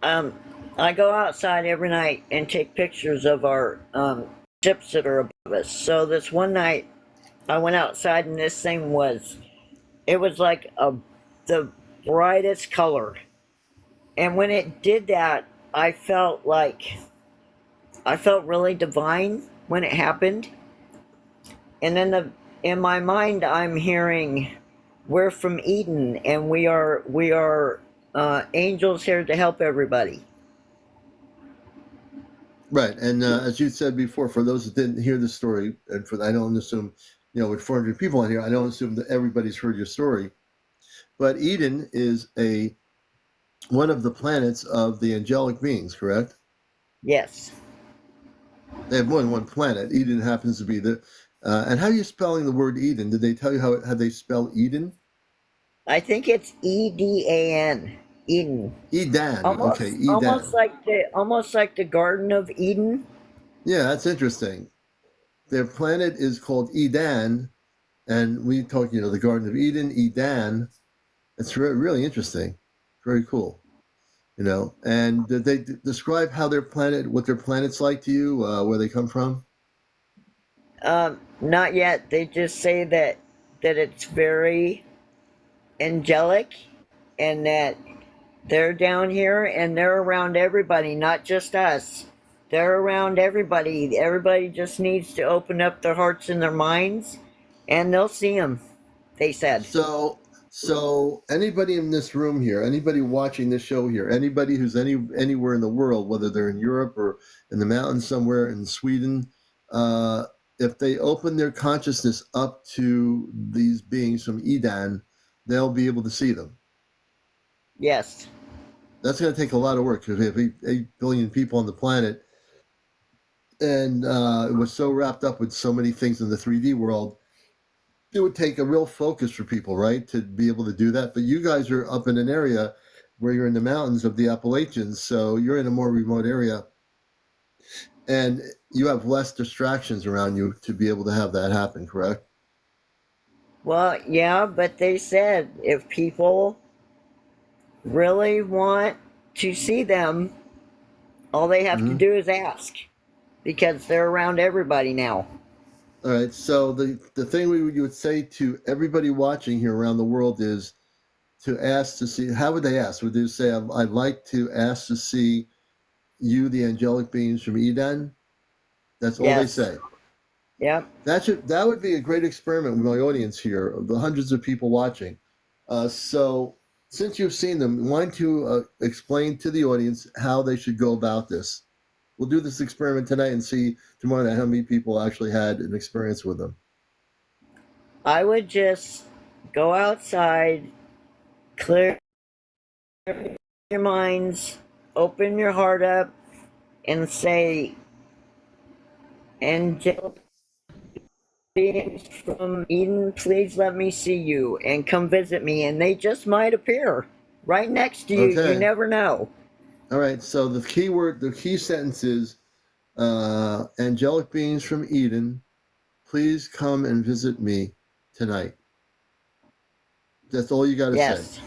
um, I go outside every night and take pictures of our ships that are above us. So this one night, I went outside and this thing it was like the brightest color. And when it did that, I felt really divine when it happened. And then in my mind, I'm hearing, "We're from Eden, and we are angels here to help everybody." Right, and as you said before, for those that didn't hear the story, and I don't assume, with 400 people in here, I don't assume that everybody's heard your story. But Eden is one of the planets of the angelic beings, correct? Yes. They have more than one planet. Eden happens to be And how are you spelling the word Eden? Did they tell you how they spell Eden? I think it's Edan. Eden. Eden. Okay, Almost Eden. almost like the Garden of Eden. Yeah, that's interesting. Their planet is called Eden, and we talk, the Garden of Eden, Eden. It's really interesting, very cool. And did they describe how what their planet's like to you, where they come from? Not yet. They just say that it's very angelic, and that they're down here and they're around everybody, not just us. They're around everybody. Everybody just needs to open up their hearts and their minds, and they'll see them. They said. So anybody in this room here, anybody watching this show here, anybody who's anywhere in the world, whether they're in Europe or in the mountains somewhere in Sweden, uh, if they open their consciousness up to these beings from Eden, they'll be able to see them. Yes. That's going to take a lot of work because we have 8 billion people on the planet, and it was so wrapped up with so many things in the 3D world. It would take a real focus for people, right, to be able to do that. But you guys are up in an area where you're in the mountains of the Appalachians, so you're in a more remote area, and you have less distractions around you to be able to have that happen, correct? Well, yeah, but they said if people really want to see them, all they have to Mm-hmm. do is ask, because they're around everybody now. All right. So the thing you would say to everybody watching here around the world is to ask to see. How would they ask? Would they say, "I'd like to ask to see you, the angelic beings from Eden"? That's all they Yes. say. Yep. That would be a great experiment with my audience here, the hundreds of people watching. So since you've seen them, why don't you explain to the audience how they should go about this? We'll do this experiment tonight and see tomorrow night how many people actually had an experience with them. I would just go outside, clear your minds, open your heart up, and say, "Angel beings from Eden, please let me see you and come visit me." And they just might appear right next to you. You Okay. never know. All right. So the key sentence is angelic beings from Eden, please come and visit me tonight. That's all you got to say. Yes.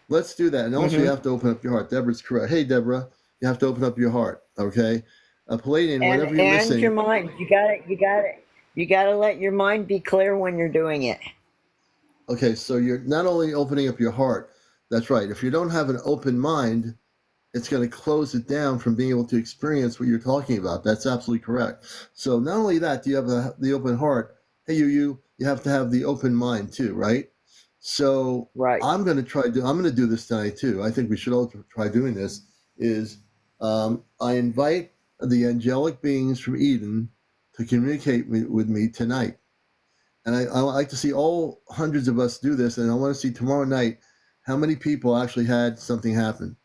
Let's do that. And also, you Mm-hmm. have to open up your heart. Deborah's correct. Hey, Deborah, you have to open up your heart. Okay. Palladian, whenever you're And your listening, mind. You gotta let your mind be clear when you're doing it. okay, so you're not only opening up your heart, that's right. If you don't have an open mind, it's going to close it down from being able to experience what you're talking about. That's absolutely correct. So not only that, do you have the open heart? Hey, you have to have the open mind too, right? So Right. I'm going to do this tonight too. I think we should all try doing this. Is I invite the angelic beings from Eden to communicate with me tonight, and I like to see all hundreds of us do this, and I want to see tomorrow night how many people actually had something happen.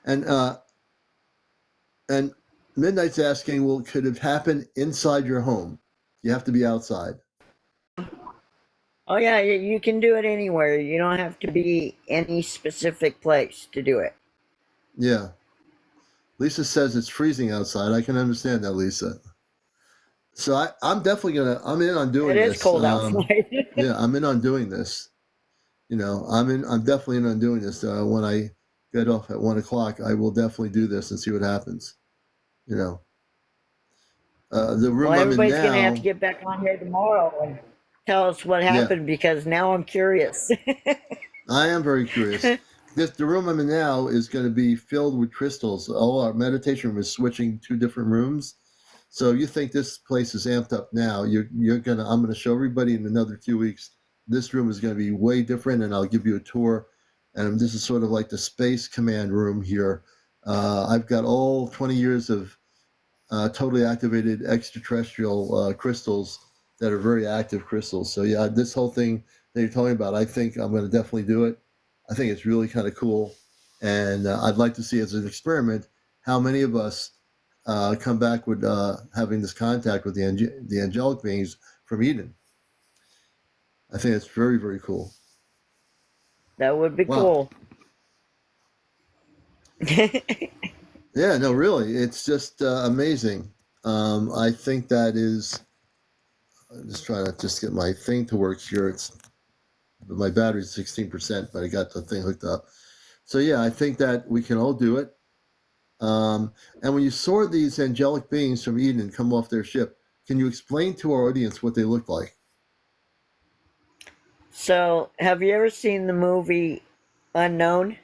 And and Midnight's asking, well, could it happen inside your home? You have to be outside. Oh yeah, you can do it anywhere. You don't have to be any specific place to do it. Yeah. Lisa says it's freezing outside. I can understand that, Lisa. So I'm in on It doing is this. cold outside. Yeah, I'm in on doing this. I'm definitely in on doing this. When I get off at 1 o'clock, I will definitely do this and see what happens. You know, the Well, room I'm in everybody's gonna have to now, get back on here tomorrow and tell us what yeah, happened, because now I'm curious. I am very curious. The room I'm in now is going to be filled with crystals. All our meditation room is switching 2 different rooms. So you think this place is amped up now? I'm gonna show everybody in another 2 weeks. This room is going to be way different, and I'll give you a tour. And this is sort of like the space command room here. I've got all 20 years of totally activated extraterrestrial crystals that are very active crystals. So yeah, this whole thing that you're talking about, I think I'm going to definitely do it. I think it's really kind of cool, and I'd like to see as an experiment how many of us come back with having this contact with the angelic beings from Eden. I think it's very, very cool. That would be Wow. cool. Yeah, no, really, it's just amazing. I think that is. I'm just trying to just get my thing to work here. It's my battery's 16%, but I got the thing hooked up. So yeah, I think that we can all do it. And when you saw these angelic beings from Eden come off their ship, can you explain to our audience what they looked like? So, have you ever seen the movie Unknown?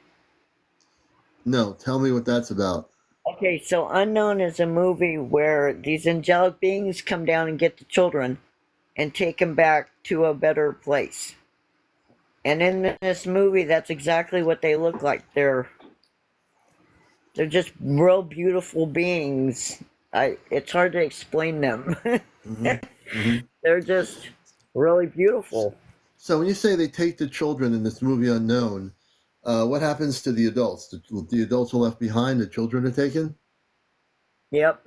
No, tell me what that's about. Okay, so Unknown is a movie where these angelic beings come down and get the children and take them back to a better place. And in this movie, that's exactly what they look like. They're just real beautiful beings. It's hard to explain them. Hmm. Hmm. They're just really beautiful. So when you say they take the children in this movie Unknown, what happens to the adults? The adults are left behind, the children are taken? Yep.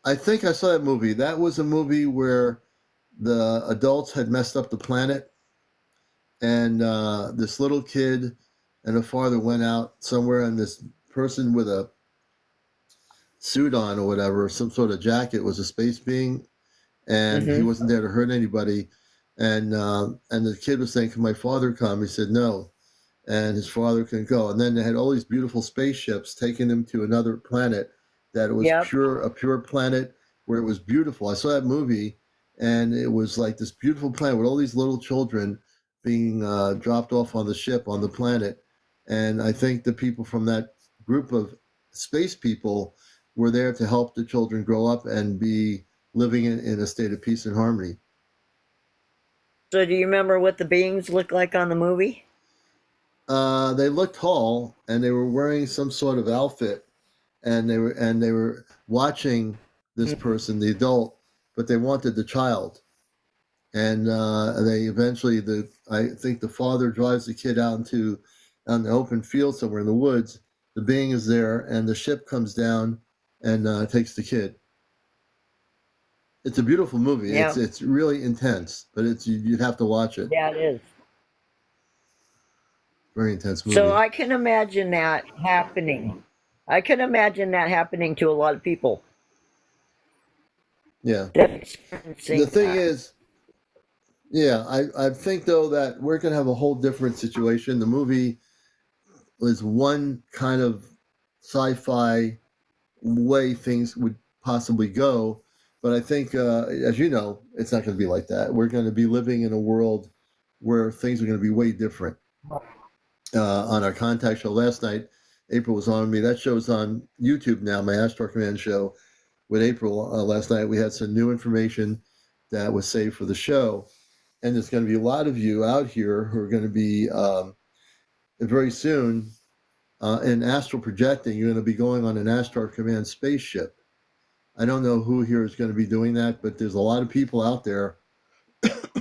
I think I saw that movie. That was a movie where the adults had messed up the planet, and this little kid and a father went out somewhere, and this person with a suit on or whatever, some sort of jacket, was a space being, and he Hmm. wasn't there to hurt anybody. And the kid was saying, "Can my father come?" He said no, and his father couldn't go. And then they had all these beautiful spaceships taking him to another planet that was Yep. a pure planet where it was beautiful. I saw that movie, and it was like this beautiful planet with all these little children being dropped off on the ship on the planet. And I think the people from that group of space people were there to help the children grow up and be living in a state of peace and harmony. So, do you remember what the beings look like on the movie? They looked tall, and they were wearing some sort of outfit, and they were watching this person, the adult, but they wanted the child. And they eventually, I think the father drives the kid out into on the open field somewhere in the woods. The being is there, and the ship comes down and takes the kid. It's a beautiful movie. Yeah. It's really intense, but you'd have to watch it. Yeah, it is. Very intense So movie. I can imagine that happening. I can imagine that happening to a lot of people. Yeah. That experiencing The thing that. is, yeah, I think though that we're gonna have a whole different situation. The movie was one kind of sci-fi way things would possibly go, but I think, as you know, it's not going to be like that. We're going to be living in a world where things are going to be way different. On our contact show last night, April was on me. That show's on YouTube now. My Astro Command show with April last night. We had some new information that was saved for the show, and there's going to be a lot of you out here who are going to be very soon in astral projecting. You're going to be going on an Astro Command spaceship. I don't know who here is going to be doing that, but there's a lot of people out there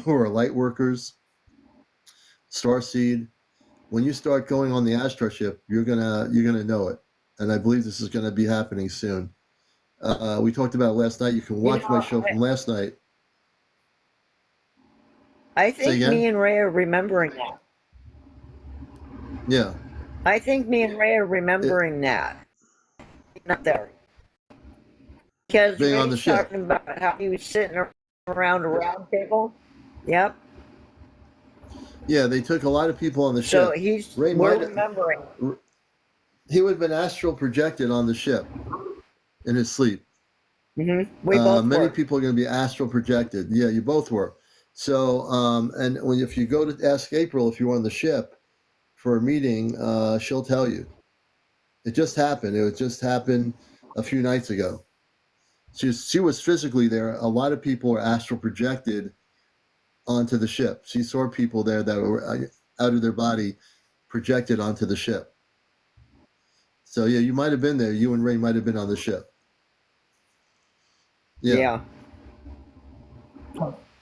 who are light workers, starseed. When you start going on the Astro ship, you're gonna know it, and I believe this is going to be happening soon. We talked about it last night. You can watch my show from last night. I Say think me again? and Ray are remembering that. Yeah. I think me and Ray are remembering that. Not there. Because Being on the Ray's ship. talking about how he was sitting around a round table. Yep. Yeah, they took a lot of people on the So ship. we're remembering. He would have been astral projected on the ship in his sleep. We both Many were. people are going to be astral projected. Yeah, you both were. So, and if you go to ask April if you were on the ship for a meeting, she'll tell you. It just happened. It just happened a few nights ago. She was physically there. A lot of people were astral projected onto the ship. She saw people there that were out of their body, projected onto the ship. So yeah, you might have been there. You and Ray might have been on the ship. Yeah.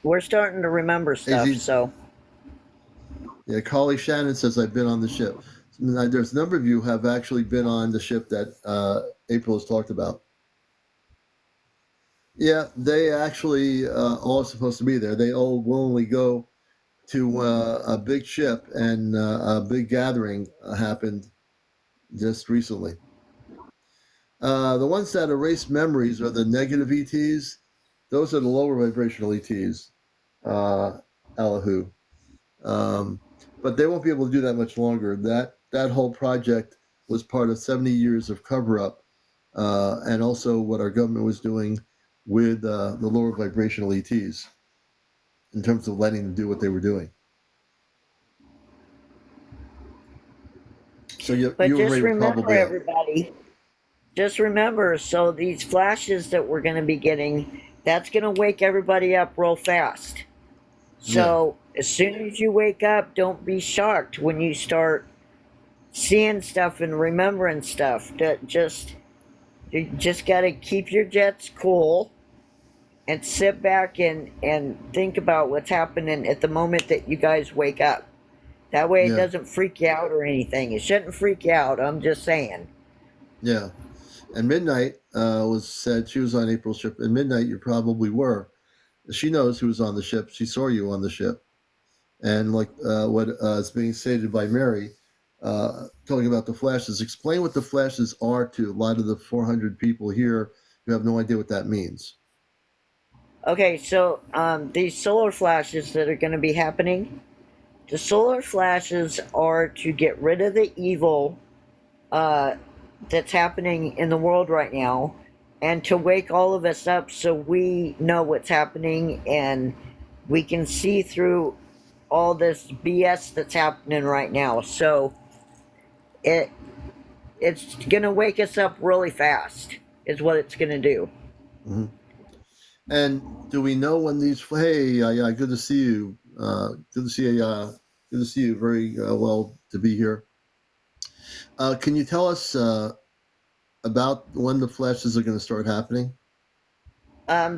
We're starting to remember stuff, so. Yeah, Carly Shannon says I've been on the ship. Now, there's a number of you who have actually been on the ship that April has talked about. Yeah, they actually all are supposed to be there. They all willingly go to a big ship, and a big gathering happened just recently. The ones that erase memories are the negative ETs. Those are the lower vibrational ETs, Allahu. Um, but they won't be able to do that much longer. That whole project was part of 70 years of cover up, and also what our government was doing with the lower vibrational ETs in terms of letting them do what they were doing. So But you and just Ray were remember, probably up. everybody, just remember, so these flashes that we're going to be getting, that's going to wake everybody up real fast. Yeah, So as soon as you wake up, don't be shocked when you start seeing stuff and remembering stuff. That just you just got to keep your jets cool and sit back and think about what's happening at the moment that you guys wake up. That way it yeah, doesn't freak you out or anything. It shouldn't freak you out. I'm just saying. yeah. And Midnight was said she was on April's ship. And Midnight, you probably were. She knows who was on the ship. She saw you on the ship. And like what is being stated by Mary, talking about the flashes, explain what the flashes are to a lot of the 400 people here who have no idea what that means. Okay, so these solar flashes that are going to be happening, the solar flashes are to get rid of the evil uh, that's happening in the world right now and to wake all of us up so we know what's happening and we can see through all this BS that's happening right now. So it it's going to wake us up really fast is what it's going to do. Hmm. And do we know when these? Hey, yeah, good to see you. Good to see you. Good to see you. Very well to be here. Can you tell us about when the flashes are going to start happening?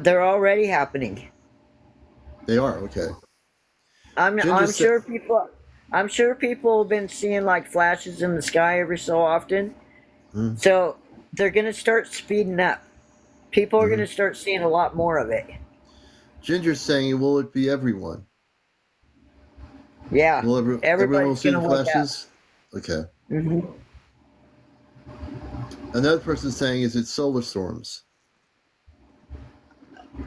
They're already happening. They are okay. I'm Ginger I'm said, sure people I'm sure people have been seeing like flashes in the sky every so often. mm-hmm, So they're gonna start speeding up. People are mm-hmm. gonna start seeing a lot more of it. Ginger's saying, will it be everyone? Yeah, Will everyone will everybody's see the gonna wake up. flashes? Okay. Hmm. Another person saying, is it solar storms?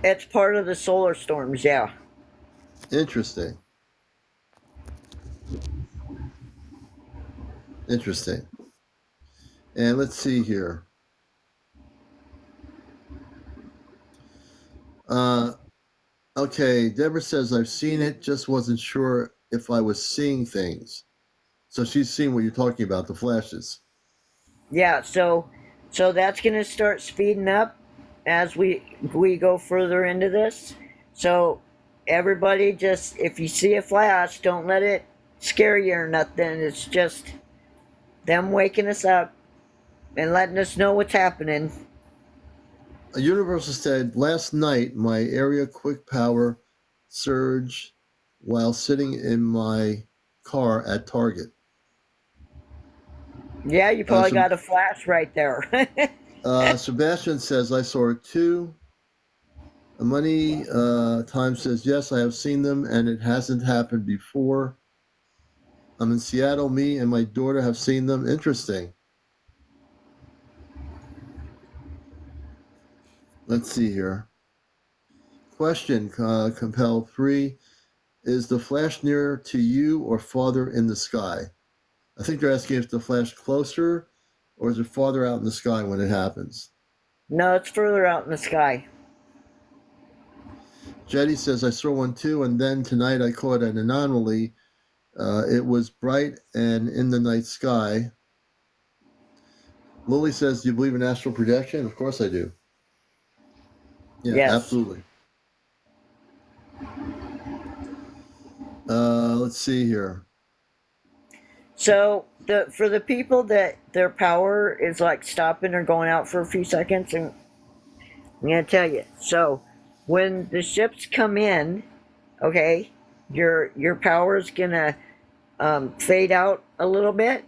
It's part of the solar storms. Yeah. Interesting. Interesting. And let's see here. Uh, okay, Deborah says, I've seen it, just wasn't sure if I was seeing things. So she's seen what you're talking about, the flashes. Yeah. So that's gonna start speeding up as we go further into this. So everybody, just if you see a flash, don't let it scare you or nothing. It's just them waking us up and letting us know what's happening. A Universal said, last night my area quick power surged while sitting in my car at Target. Yeah, you Uh, probably so, got a flash right there. Sebastian says, I saw it too. Money Time says, yes, I have seen them and it hasn't happened before. I'm in Seattle. Me and my daughter have seen them. Interesting. Let's see here. Question, Compel 3. Is the flash nearer to you or farther in the sky? I think they're asking if the flash closer or is it farther out in the sky when it happens? No, it's further out in the sky. Jetty says, I saw one too, and then tonight I caught an anomaly. It was bright and in the night sky. Lily says, do you believe in astral projection? Of course I do. Yeah, Yes. absolutely. Let's see here. So for the people that their power is like stopping or going out for a few seconds, and I'm gonna tell you. So when the ships come in, okay, your power is gonna fade out a little bit,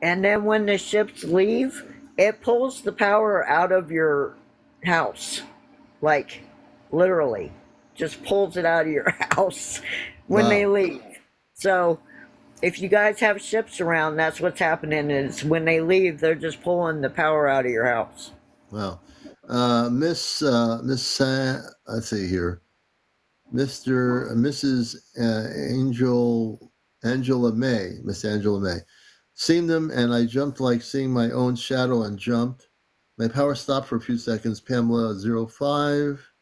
and then when the ships leave, it pulls the power out of your house like literally, just pulls it out of your house when they Wow. leave. So if you guys have ships around, that's what's happening. Is when they leave, they're just pulling the power out of your house. Wow. Miss let's see here. Mrs. Angela May, Miss Angela May. Seen them and I jumped like seeing my own shadow and jumped. My power stopped for a few seconds. Pamela 05.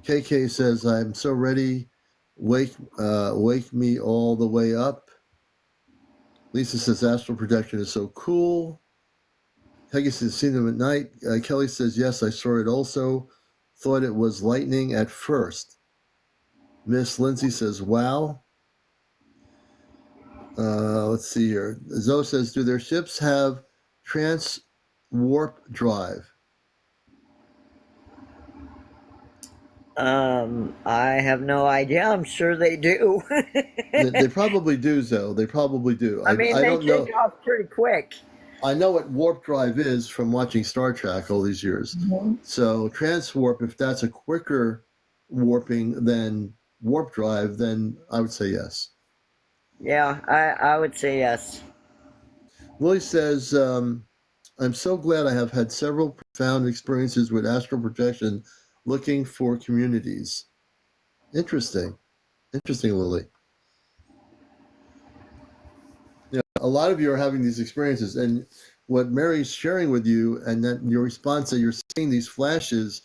KK says I'm so ready. Wake me all the way up. Lisa says astral projection is so cool. Peggy says seen them at night. Kelly says yes, I saw it also. Thought it was lightning at first. Miss Lindsay says wow. Let's see here. Zoe says, do their ships have trans warp drive? I have no idea. I'm sure they do. They probably do, Zoe. They probably do. I mean, I they don't know. take off pretty quick. I know what warp drive is from watching Star Trek all these years. Mm-hmm. So transwarp, if that's a quicker warping than warp drive, then I would say yes. Yeah, I would say yes. Willie says, I'm so glad I have had several profound experiences with astral projection looking for communities. Interesting. Interesting, Lily. Yeah, a lot of you are having these experiences, and what Mary's sharing with you, and that your response that you're seeing these flashes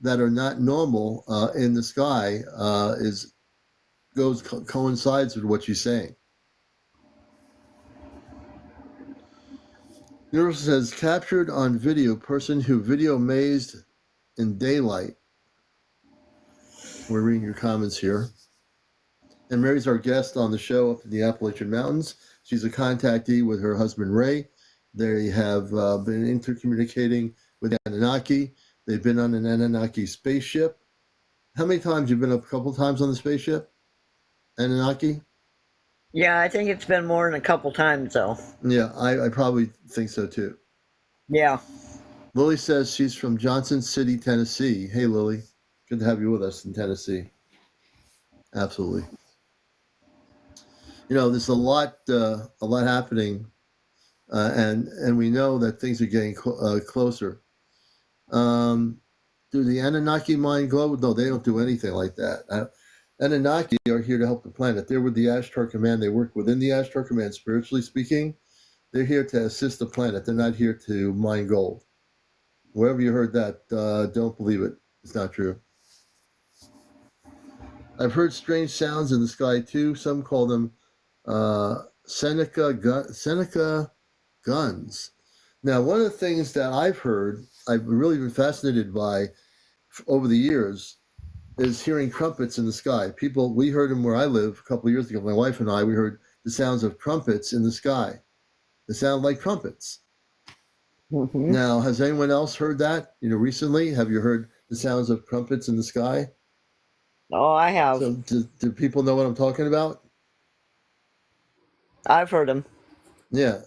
that are not normal in the sky coincides with what she's saying. Universal says captured on video person who video mazed in daylight. We're reading your comments here. And Mary's our guest on the show up in the Appalachian Mountains. She's a contactee with her husband, Ray. They have been intercommunicating with Anunnaki. They've been on an Anunnaki spaceship. How many times? You've been up a couple times on the spaceship? Anunnaki? Yeah, I think it's been more than a couple times, though. Yeah, I probably think so too. Yeah. Lily says she's from Johnson City, Tennessee. Hey, Lily. Good to have you with us in Tennessee. Absolutely. You know, there's a lot happening, and we know that things are getting closer. Do the Anunnaki mind glow? No, they don't do anything like that. Anunnaki are here to help the planet. They're with the Ashtar Command. They work within the Ashtar Command, spiritually speaking. They're here to assist the planet. They're not here to mine gold. Wherever you heard that, don't believe it. It's not true. I've heard strange sounds in the sky too. Some call them Seneca guns. Now, one of the things that I've heard, I've really been fascinated by over the years, is hearing trumpets in the sky. We heard them where I live a couple of years ago. My wife and I, we heard the sounds of trumpets in the sky. They sound like trumpets. Mm-hmm. Now, has anyone else heard that? Recently, have you heard the sounds of trumpets in the sky? Oh, I have. So, do people know what I'm talking about? I've heard them. Yeah,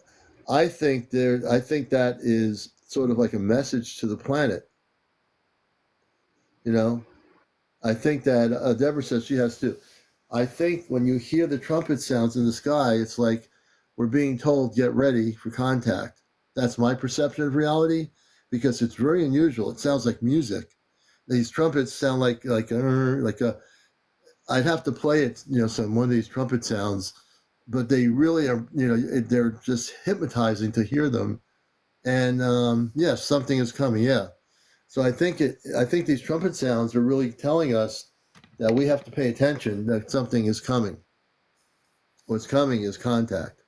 I think that is sort of like a message to the planet. I think that Deborah says she has too. I think when you hear the trumpet sounds in the sky, it's like we're being told, get ready for contact. That's my perception of reality, because it's very unusual. It sounds like music. These trumpets sound like a. I'd have to play it, some one of these trumpet sounds, but they really are, they're just hypnotizing to hear them. And yes, something is coming. Yeah. So I think these trumpet sounds are really telling us that we have to pay attention, that something is coming. What's coming is contact.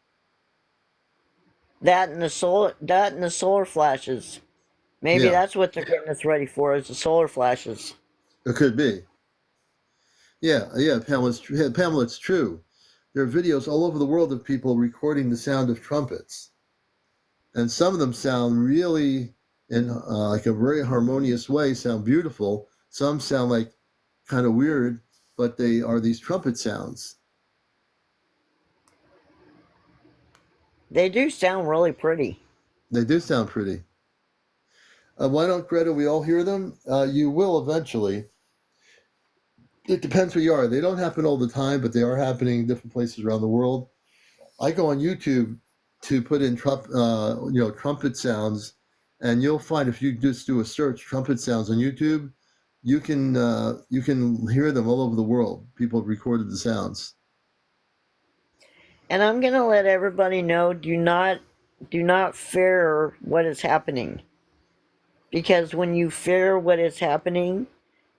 That and the solar flashes. Maybe Yeah, that's what they're getting us ready for, is the solar flashes. it could be. Yeah, Pamela, it's true. There are videos all over the world of people recording the sound of trumpets. And some of them sound really, in like a very harmonious way, sound beautiful. Some sound like kind of weird, but they are these trumpet sounds. They do sound really pretty. They do sound pretty. Why don't, Greta, we all hear them? You will eventually. It depends where you are. They don't happen all the time, but they are happening in different places around the world. I go on YouTube to put in trumpet sounds, and you'll find if you just do a search trumpet sounds on YouTube, you can hear them all over the world. People have recorded the sounds. And I'm going to let everybody know, do not fear what is happening, because when you fear what is happening,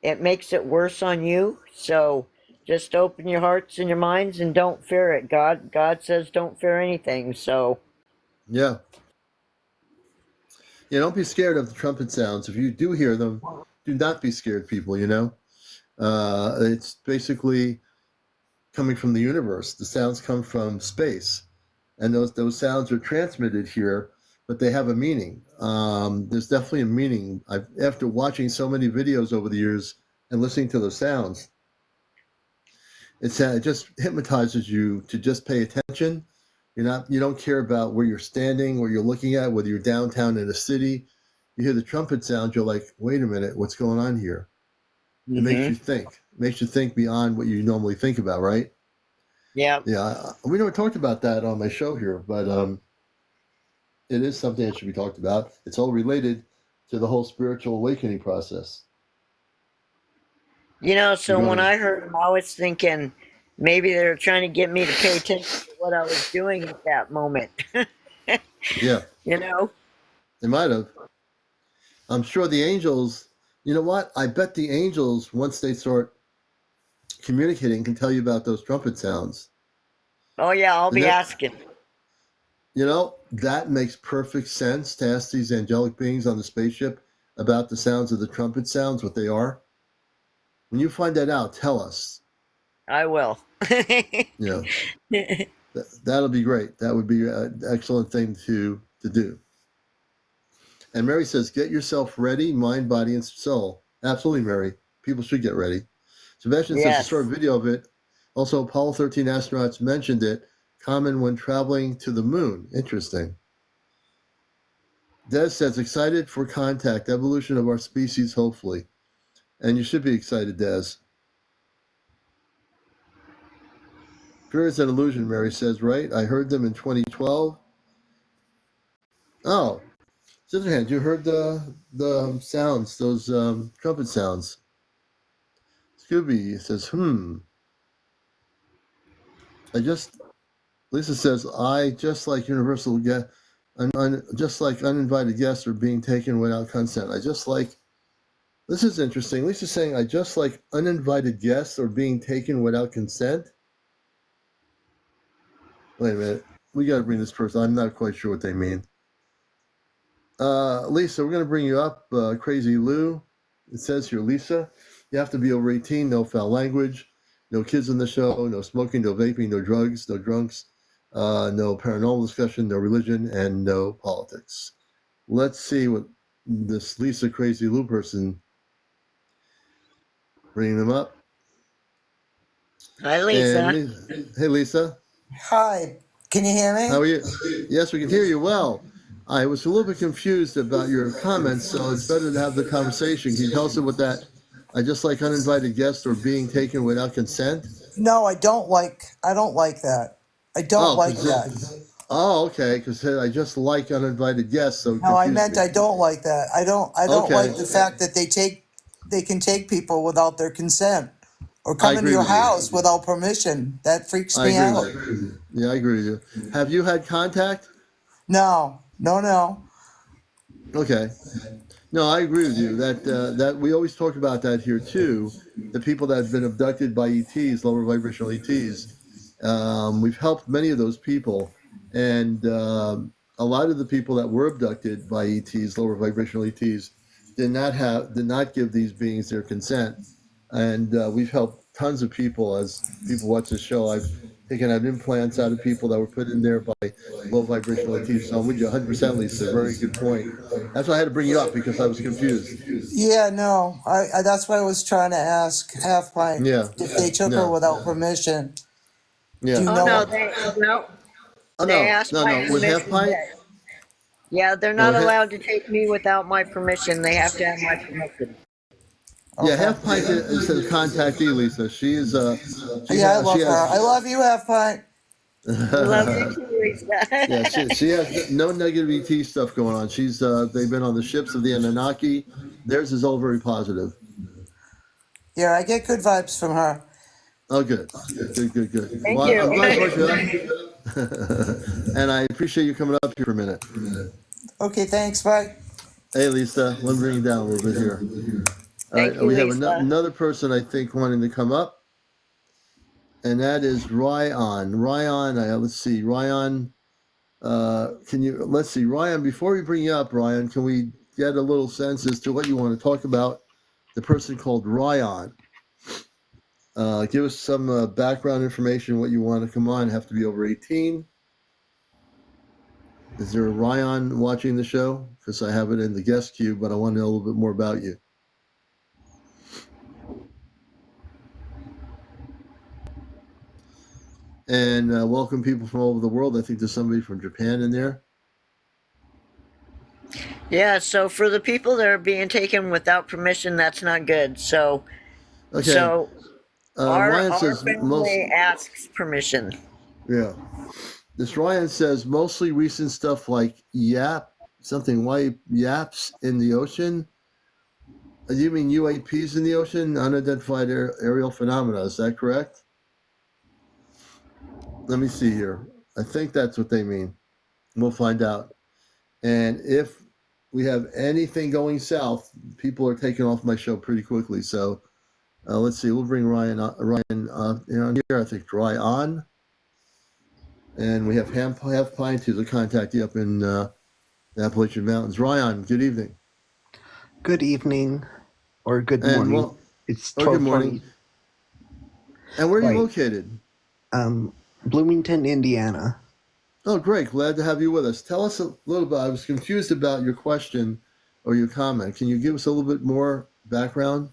it makes it worse on you. So just open your hearts and your minds and don't fear it. God says don't fear anything. So Yeah. Yeah, don't be scared of the trumpet sounds. If you do hear them, do not be scared, people, it's basically coming from the universe. The sounds come from space, and those sounds are transmitted here, but they have a meaning. There's definitely a meaning. After watching so many videos over the years and listening to those sounds, it just hypnotizes you to just pay attention. You don't care about where you're standing, where you're looking at, whether you're downtown in a city. You hear the trumpet sound, you're like, wait a minute, what's going on here? It makes you think. It makes you think beyond what you normally think about, right? yeah. Yeah, we never talked about that on my show here, but it is something that should be talked about. It's all related to the whole spiritual awakening process. So when I heard them, I was thinking maybe they were trying to get me to pay attention to what I was doing at that moment. Yeah, they might have. I'm sure the angels, you know what? I bet the angels, once they start communicating, can tell you about those trumpet sounds. Oh, yeah, I'll And be that, asking. That makes perfect sense to ask these angelic beings on the spaceship about the sounds of the trumpet sounds, what they are. When you find that out, tell us. I will. That'll be great. That would be an excellent thing to do. And Mary says, get yourself ready, mind, body, and soul. Absolutely, Mary. People should get ready. Sebastian says a short video of it. Also, Apollo 13 astronauts mentioned it. Common when traveling to the moon. Interesting. Des says, excited for contact, evolution of our species, hopefully. And you should be excited, Des. Fear is an illusion, Mary says, right? I heard them in 2012. Oh, Scissorhands, you heard the sounds, those trumpet sounds. Scooby says, Lisa says, I just like universal just like uninvited guests are being taken without consent. This is interesting. Lisa's saying, I just like uninvited guests are being taken without consent. Wait a minute. We got to bring this person. I'm not quite sure what they mean. Lisa, we're going to bring you up. Crazy Lou. It says here, Lisa, you have to be over 18, no foul language, no kids in the show, no smoking, no vaping, no drugs, no drunks, no paranormal discussion, no religion, and no politics. Let's see what this Lisa Crazy Lou person, bringing them up. Hi, Lisa. Hey, Lisa. Hi. Can you hear me? How are you? Yes, we can hear you well. I was a little bit confused about your comments, so it's better to have the conversation. Can you tell us about that? I just like uninvited guests or being taken without consent? No, I don't like that. I don't like that. Oh, okay, because I just like uninvited guests, so No, I meant me. I don't like that. I don't Okay. like the fact that they can take people without their consent or come into agree your with you. house without permission. That freaks I me agree out. with you. Yeah, I agree with you. Have you had contact? No. Okay. No, I agree with you. That we always talk about that here too. The people that have been abducted by ETs, lower vibrational ETs. We've helped many of those people, and a lot of the people that were abducted by ETs, lower vibrational ETs, did not give these beings their consent, and we've helped tons of people. As people watch this show, I've taken out implants out of people that were put in there by low vibrational ETs. So I'm with you 100%, Lisa. Very good point. That's why I had to bring you up, because I was confused. Yeah, no. I that's why I was trying to ask Half Pint if they took her without permission. Yeah. Do you Oh, know no, what? they asked my no. With Half permission. Pint? Yeah, they're not allowed to take me without my permission. They have to have my permission. Yeah, Okay. Half Pint says contactee Lisa. She is Yeah, I love her. I love you, Half Pint. Love you too, Lisa. Yeah, she has no negative ET stuff going on. She's they've been on the ships of the Anunnaki. Theirs is all very positive. Yeah, I get good vibes from her. Oh, good. Good. Thank Well, you. I'm glad I brought you up. And I appreciate you coming up here for a minute. Okay, thanks. Bye. Hey, Lisa, let me bring you down a little bit here. All right, Thank you, we have Lisa. another person I think wanting to come up, and that is Ryan. Ryan, let's see, Ryan. Let's see, Ryan, before we bring you up, Ryan, can we get a little sense as to what you want to talk about? The person called Ryan. Give us some background information, what you want to come on, have to be over 18. Is there a Ryan watching the show? Because I have it in the guest queue, but I want to know a little bit more about you. And welcome people from all over the world. I think there's somebody from Japan in there. Yeah, so for the people that are being taken without permission, that's not good. So, Okay. So Ryan our says family asks permission. Yeah. This Ryan says mostly recent stuff like white yaps in the ocean. You mean UAPs in the ocean? Unidentified aerial phenomena. Is that correct? Let me see here. I think that's what they mean. We'll find out. And if we have anything going south, people are taking off my show pretty quickly. So let's see. We'll bring Ryan here. I think Ryan. And we have Half Pint, who's a contactee up in the Appalachian Mountains. Ryan, good evening. Good evening, or good morning. It's 12:20. Good morning. And where are you located? Bloomington, Indiana. Oh, great. Glad to have you with us. Tell us a little bit. I was confused about your question or your comment. Can you give us a little bit more background?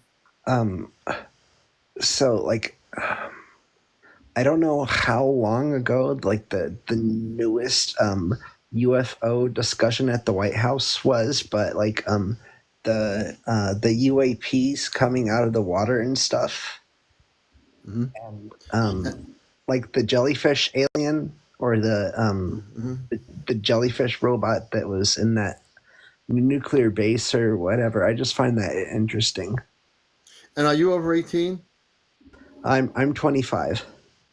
I don't know how long ago, the newest UFO discussion at the White House was, but the UAPs coming out of the water and stuff, and the jellyfish alien or the jellyfish robot that was in that nuclear base or whatever. I just find that interesting. And are you over 18? I'm 25.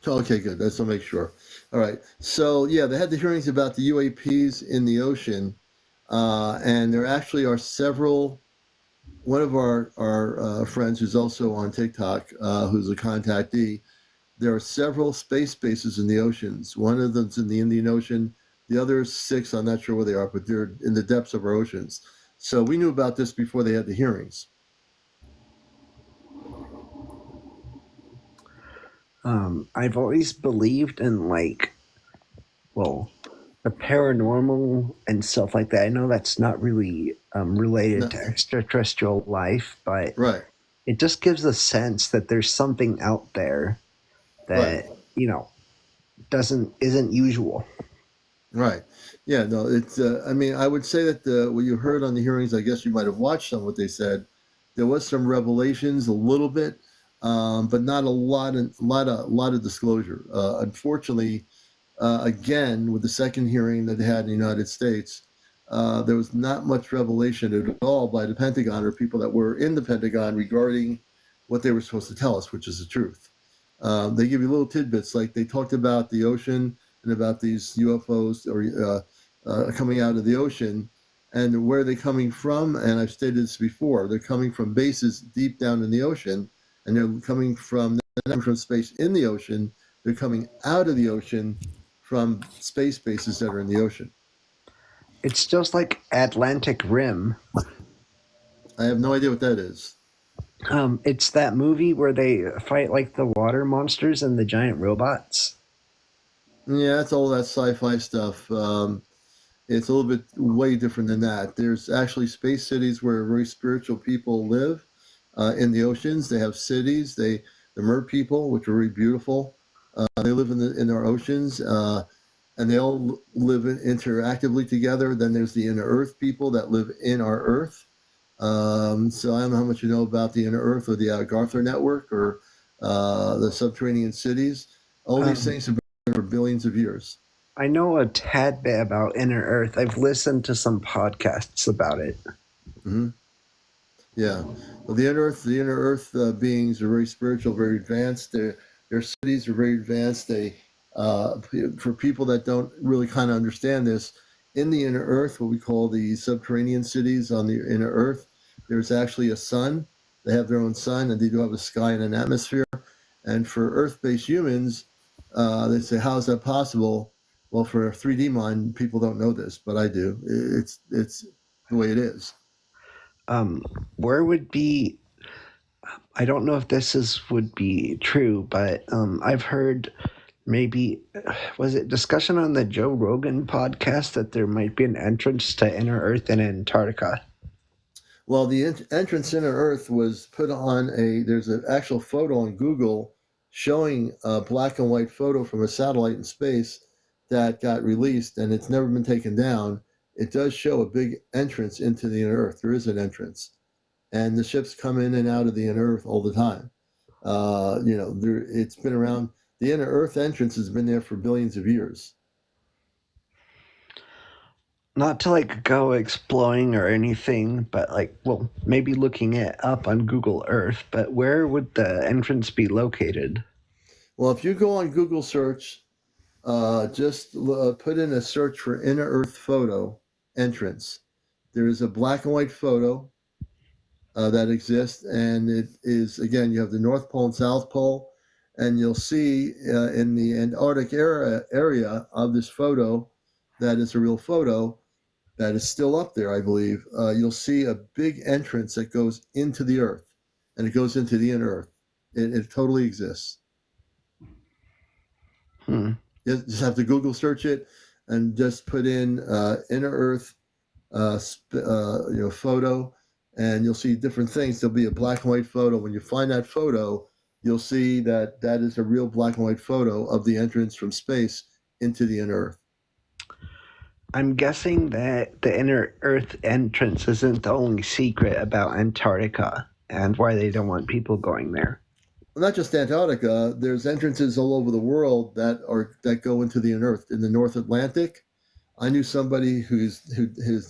Okay, good. That's to make sure. All right. So yeah, they had the hearings about the UAPs in the ocean, and there actually are several. One of our friends who's also on TikTok, who's a contactee, there are several space bases in the oceans. One of them's in the Indian Ocean. The other 6, I'm not sure where they are, but they're in the depths of our oceans. So we knew about this before they had the hearings. I've always believed in the paranormal and stuff like that. I know that's not really related to extraterrestrial life, but it just gives a sense that there's something out there that isn't usual. Right. Yeah. No. It's. I mean, I would say that what you heard on the hearings, I guess you might have watched some. What they said, there was some revelations, a little bit, but not a lot of disclosure. Unfortunately, again, with the second hearing that they had in the United States, there was not much revelation at all by the Pentagon or people that were in the Pentagon regarding what they were supposed to tell us, which is the truth. They give you little tidbits, like they talked about the ocean and about these UFOs coming out of the ocean, and where they're coming from. And I've stated this before: they're coming from bases deep down in the ocean, and they're coming from space in the ocean. They're coming out of the ocean from space bases that are in the ocean. It's just like Atlantic Rim. I have no idea what that is. It's that movie where they fight the water monsters and the giant robots. Yeah, it's all that sci-fi stuff. It's a little bit way different than that. There's actually space cities where very spiritual people live in the oceans. They have cities. The mer people, which are very beautiful. They live in our oceans. and they all live interactively together. Then there's the inner Earth people that live in our Earth. So I don't know how much you know about the inner Earth or the Algartha network or the subterranean cities. All these things have been there for billions of years. I know a tad bit about inner Earth. I've listened to some podcasts about it. Mm-hmm. Yeah, well, the inner Earth beings are very spiritual, very advanced. Their cities are very advanced. For people that don't really kind of understand this, in the inner Earth, what we call the subterranean cities on the inner Earth, there's actually a sun. They have their own sun, and they do have a sky and an atmosphere. And for Earth-based humans, they say, "How is that possible?" Well, for a 3D mind, people don't know this, but I do. It's the way it is. Where would be, I don't know if would be true, but I've heard maybe, was it discussion on the Joe Rogan podcast that there might be an entrance to inner Earth in Antarctica? Well, the entrance inner Earth was put on there's an actual photo on Google showing a black and white photo from a satellite in space that got released, and it's never been taken down. It does show a big entrance into the inner Earth. There is an entrance, and the ships come in and out of the inner Earth all the time. It's been around. The inner Earth entrance has been there for billions of years. Not to like go exploring or anything, but maybe looking it up on Google Earth, but where would the entrance be located? Well, if you go on Google search, just put in a search for inner Earth photo entrance. There is a black and white photo that exists, and it is, again, you have the North Pole and South Pole, and you'll see in the Antarctic area of this photo, that is a real photo, that is still up there, I believe. You'll see a big entrance that goes into the Earth, and it goes into the inner Earth. It totally exists. You just have to Google search it and just put in inner Earth photo, and you'll see different things. There'll be a black and white photo. When you find that photo, you'll see that is a real black and white photo of the entrance from space into the inner Earth. I'm guessing that the inner Earth entrance isn't the only secret about Antarctica and why they don't want people going there. Well, not just Antarctica. There's entrances all over the world that go into the inner Earth. In the North Atlantic, I knew somebody his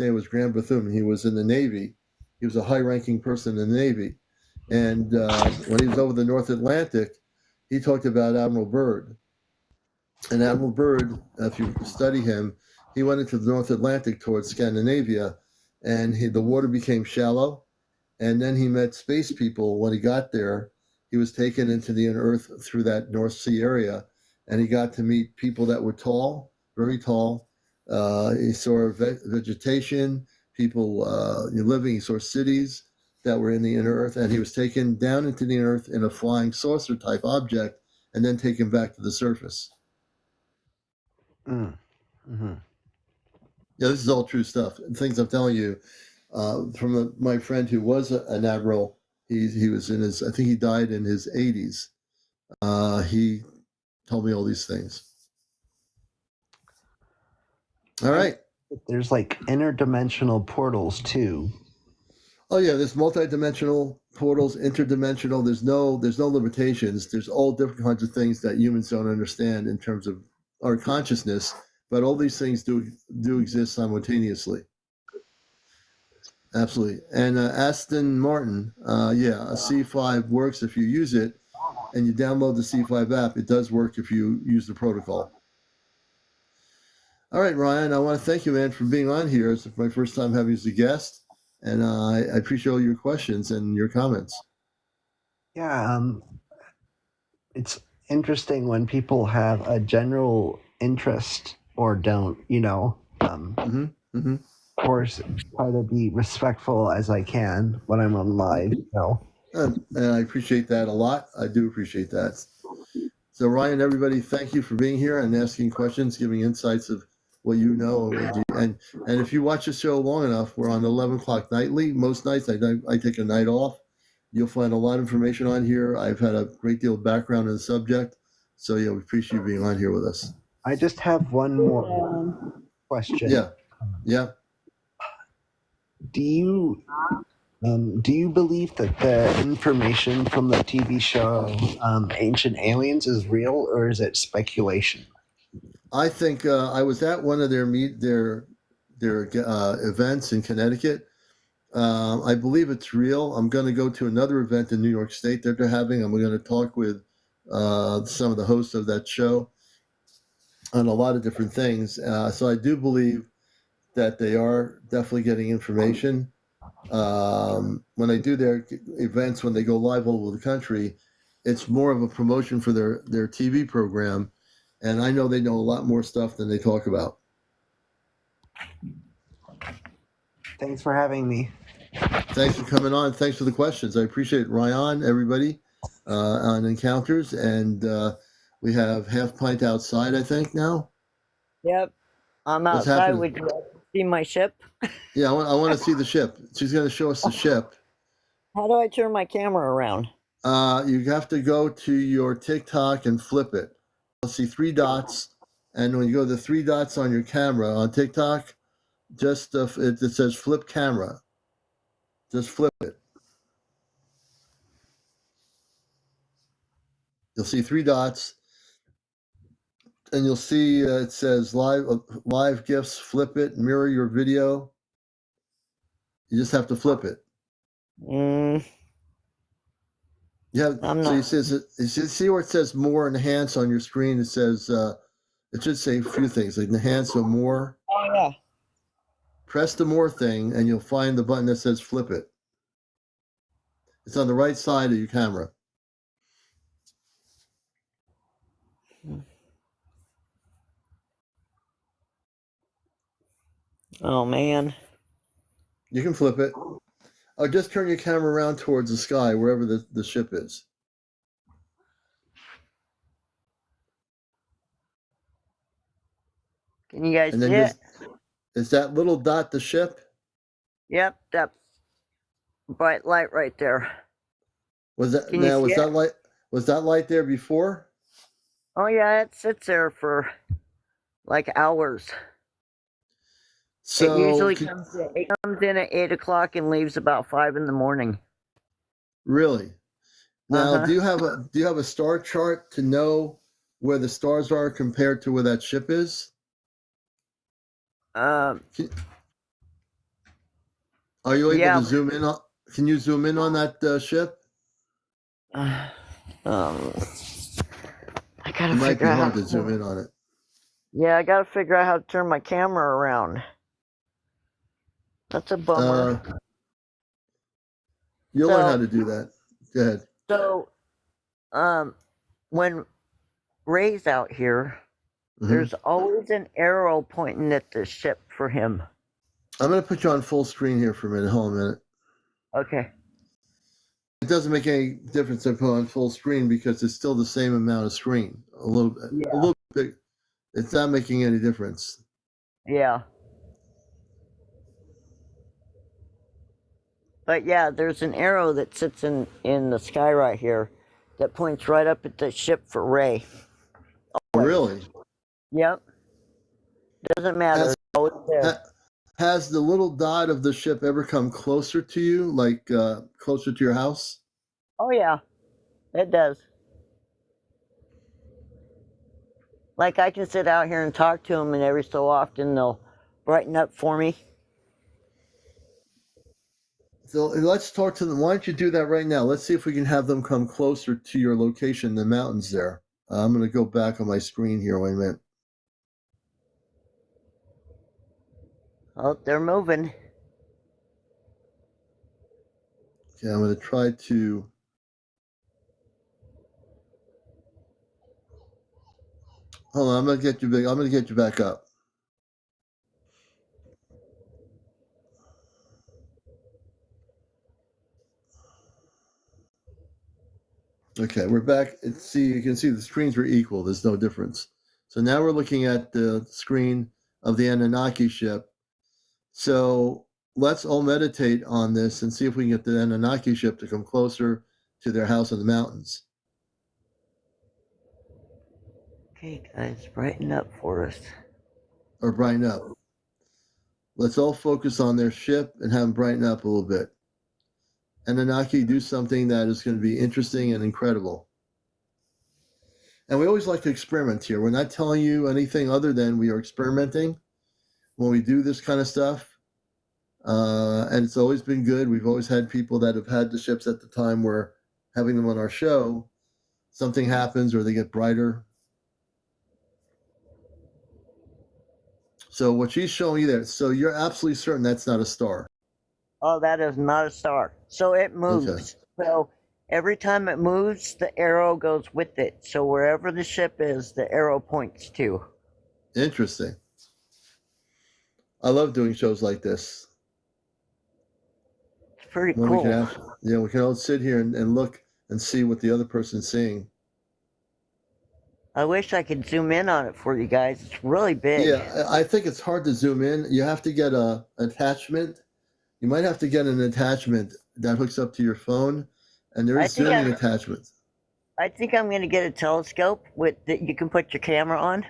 name was Graham Bethune. He was in the Navy. He was a high-ranking person in the Navy. And when he was over the North Atlantic, he talked about Admiral Byrd. And Admiral Byrd, if you study him, he went into the North Atlantic towards Scandinavia, and the water became shallow. And then he met space people. When he got there, he was taken into the inner Earth through that North Sea area, and he got to meet people that were tall, very tall. He saw vegetation, people living. He saw cities that were in the inner Earth, and he was taken down into the inner Earth in a flying saucer type object, and then taken back to the surface. Mm-hmm. Yeah, this is all true stuff. Things I'm telling you from my friend who was an admiral. He was in his, I think he died in his 80s. He told me all these things. All right. There's like interdimensional portals too. Oh yeah, there's multidimensional portals, interdimensional. There's no limitations. There's all different kinds of things that humans don't understand in terms of our consciousness, but all these things do exist simultaneously. Absolutely. And Aston Martin, a C5 works if you use it, and you download the C5 app. It does work if you use the protocol. All right, Ryan, I want to thank you, man, for being on here. It's my first time having you as a guest, and I appreciate all your questions and your comments. Yeah, it's interesting when people have a general interest or don't, Of course, try to be respectful as I can when I'm on live, And I appreciate that a lot. I do appreciate that. So, Ryan, everybody, thank you for being here and asking questions, giving insights of what you know. And if you watch the show long enough, we're on 11 o'clock nightly. Most nights I take a night off. You'll find a lot of information on here. I've had a great deal of background in the subject. So, yeah, we appreciate you being on here with us. I just have one more question. Yeah. Do you believe that the information from the TV show Ancient Aliens is real, or is it speculation? I think I was at one of their events in Connecticut. I believe it's real. I'm going to go to another event in New York State that they're having. I'm going to talk with some of the hosts of that show on a lot of different things. So I do believe that they are definitely getting information. When they do their events, when they go live all over the country, it's more of a promotion for their TV program. And I know they know a lot more stuff than they talk about. Thanks for having me. Thanks for coming on. Thanks for the questions. I appreciate it. Ryan, everybody on Encounters. And we have Half Pint outside, I think, now. Yep. I'm What's outside. happening? Would you like to see my ship? Yeah, I want to see the ship. She's going to show us the ship. How do I turn my camera around? You have to go to your TikTok and flip it. You'll see 3 dots. And when you go to the 3 dots on your camera on TikTok, just it says flip camera. Just flip it. You'll see 3 dots. And you'll see it says live gifts, flip it, mirror your video. You just have to flip it. Yeah, so you see where it says more enhance on your screen. It says it should say a few things like enhance or more. Oh yeah. Press the more thing and you'll find the button that says flip it. It's on the right side of your camera. Oh man. You can flip it. Or just turn your camera around towards the sky, wherever the ship is. Can you guys And see then it? is that little dot the ship? Yep, that bright light right there. Was that Can you now? see Was that light there before? Oh yeah, it sits there for like hours. So it usually comes in at 8 o'clock and leaves about 5 in the morning. Really? Now, do you have a star chart to know where the stars are compared to where that ship is? Are you able to zoom in on? Can you zoom in on that ship? I gotta It might be figure out hard how to zoom in on it. Yeah, I gotta figure out how to turn my camera around. That's a bummer. You'll learn how to do that. Go ahead. So, when Ray's out here, there's always an arrow pointing at the ship for him. I'm going to put you on full screen here for a minute. Hold on a minute. Okay. It doesn't make any difference to put on full screen because it's still the same amount of screen. A little bit. It's not making any difference. Yeah. But yeah, there's an arrow that sits in the sky right here that points right up at the ship for Ray. Always. Really? Yep. Doesn't matter. It's always there. Has the little dot of the ship ever come closer to you, like closer to your house? Oh yeah, it does. Like I can sit out here and talk to them, and every so often they'll brighten up for me. So let's talk to them. Why don't you do that right now? Let's see if we can have them come closer to your location in the mountains there. I'm going to go back on my screen here. Wait a minute. Oh, they're moving. Okay, I'm going to try to. Hold on, I'm going to get you big. I'm going to get you back up. Okay, we're back. You can see the screens were equal. There's no difference. So now we're looking at the screen of the Anunnaki ship. So let's all meditate on this and see if we can get the Anunnaki ship to come closer to their house in the mountains. Okay, guys, brighten up for us. Or brighten up. Let's all focus on their ship and have them brighten up a little bit. Anunnaki, do something that is going to be interesting and incredible. And we always like to experiment here. We're not telling you anything other than we are experimenting when we do this kind of stuff. And it's always been good. We've always had people that have had the ships at the time we're having them on our show. Something happens or they get brighter. So what she's showing you there, so you're absolutely certain that's not a star. Oh, that is not a star. So it moves. Okay. So every time it moves, the arrow goes with it. So wherever the ship is, the arrow points to. Interesting. I love doing shows like this. It's pretty cool. We can all sit here and look and see what the other person's seeing. I wish I could zoom in on it for you guys. It's really big. Yeah, I think it's hard to zoom in. You have to get an attachment. You might have to get an attachment that hooks up to your phone, and there is zooming attachments. I think I'm going to get a telescope that you can put your camera on.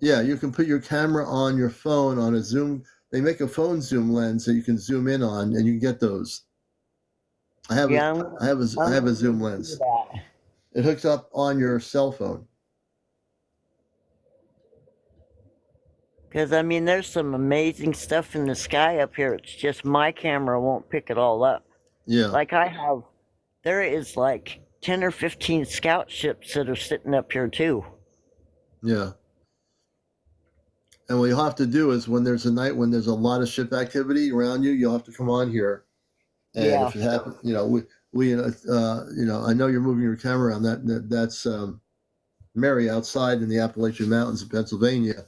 Yeah, you can put your camera on your phone on a zoom. They make a phone zoom lens that you can zoom in on, and you can get those. I have a zoom lens. It hooks up on your cell phone. Because, I mean, there's some amazing stuff in the sky up here. It's just my camera won't pick it all up. Yeah. Like there is like 10 or 15 scout ships that are sitting up here too. Yeah. And what you'll have to do is when there's a night when there's a lot of ship activity around you, you'll have to come on here. And if it happens, I know you're moving your camera around. That's Mary outside in the Appalachian Mountains of Pennsylvania.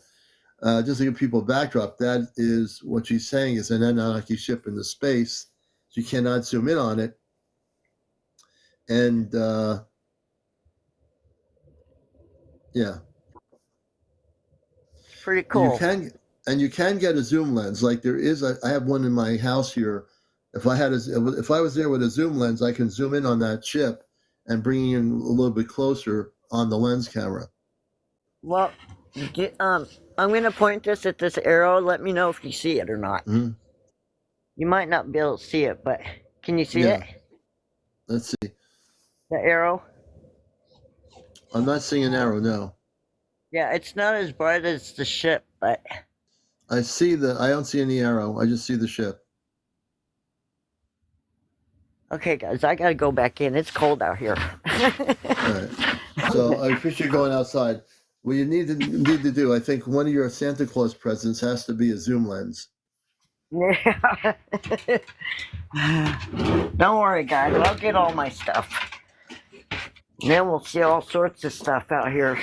Just to give people a backdrop, that is what she's saying is an Anunnaki ship in the space. So you cannot zoom in on it. And yeah. Pretty cool. You can get a zoom lens. Like I have one in my house here. If I was there with a zoom lens, I can zoom in on that ship and bring it in a little bit closer on the lens camera. Well, I'm going to point this at this arrow. Let me know if you see it or not. Mm-hmm. You might not be able to see it, but can you see it? Let's see. The arrow? I'm not seeing an arrow, no. Yeah, it's not as bright as the ship, but... I don't see any arrow. I just see the ship. Okay, guys, I got to go back in. It's cold out here. All right. So I appreciate you going outside. What you need to do, I think one of your Santa Claus presents has to be a zoom lens. Yeah. Don't worry, guys. I'll get all my stuff. Then we'll see all sorts of stuff out here.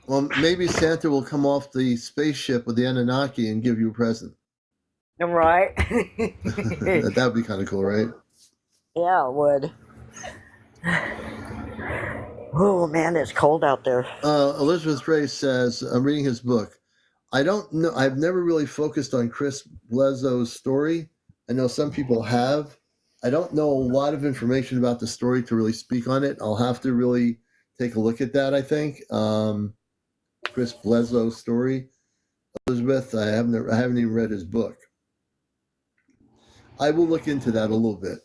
Well, maybe Santa will come off the spaceship with the Anunnaki and give you a present. Right. That would be kind of cool, right? Yeah, it would. Oh, man, it's cold out there. Elizabeth Ray says, I'm reading his book. I don't know. I've never really focused on Chris Blezzo's story. I know some people have. I don't know a lot of information about the story to really speak on it. I'll have to really take a look at that, I think. Chris Blezzo's story. Elizabeth, I haven't even read his book. I will look into that a little bit.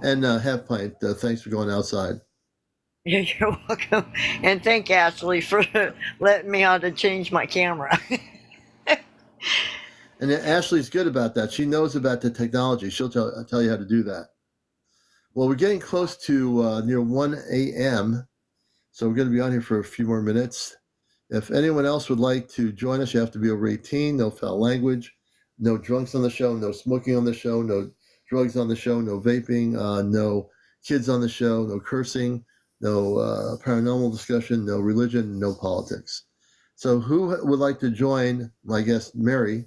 And Half Pint, thanks for going outside. You're welcome. And thank Ashley for letting me how to change my camera. And Ashley's good about that. She knows about the technology. She'll tell you how to do that. Well, we're getting close to near 1 a.m., so we're going to be on here for a few more minutes. If anyone else would like to join us, you have to be over 18, no foul language, no drunks on the show, no smoking on the show, no drugs on the show, no vaping, no kids on the show, no cursing, no paranormal discussion, no religion, no politics. So who would like to join my guest, Mary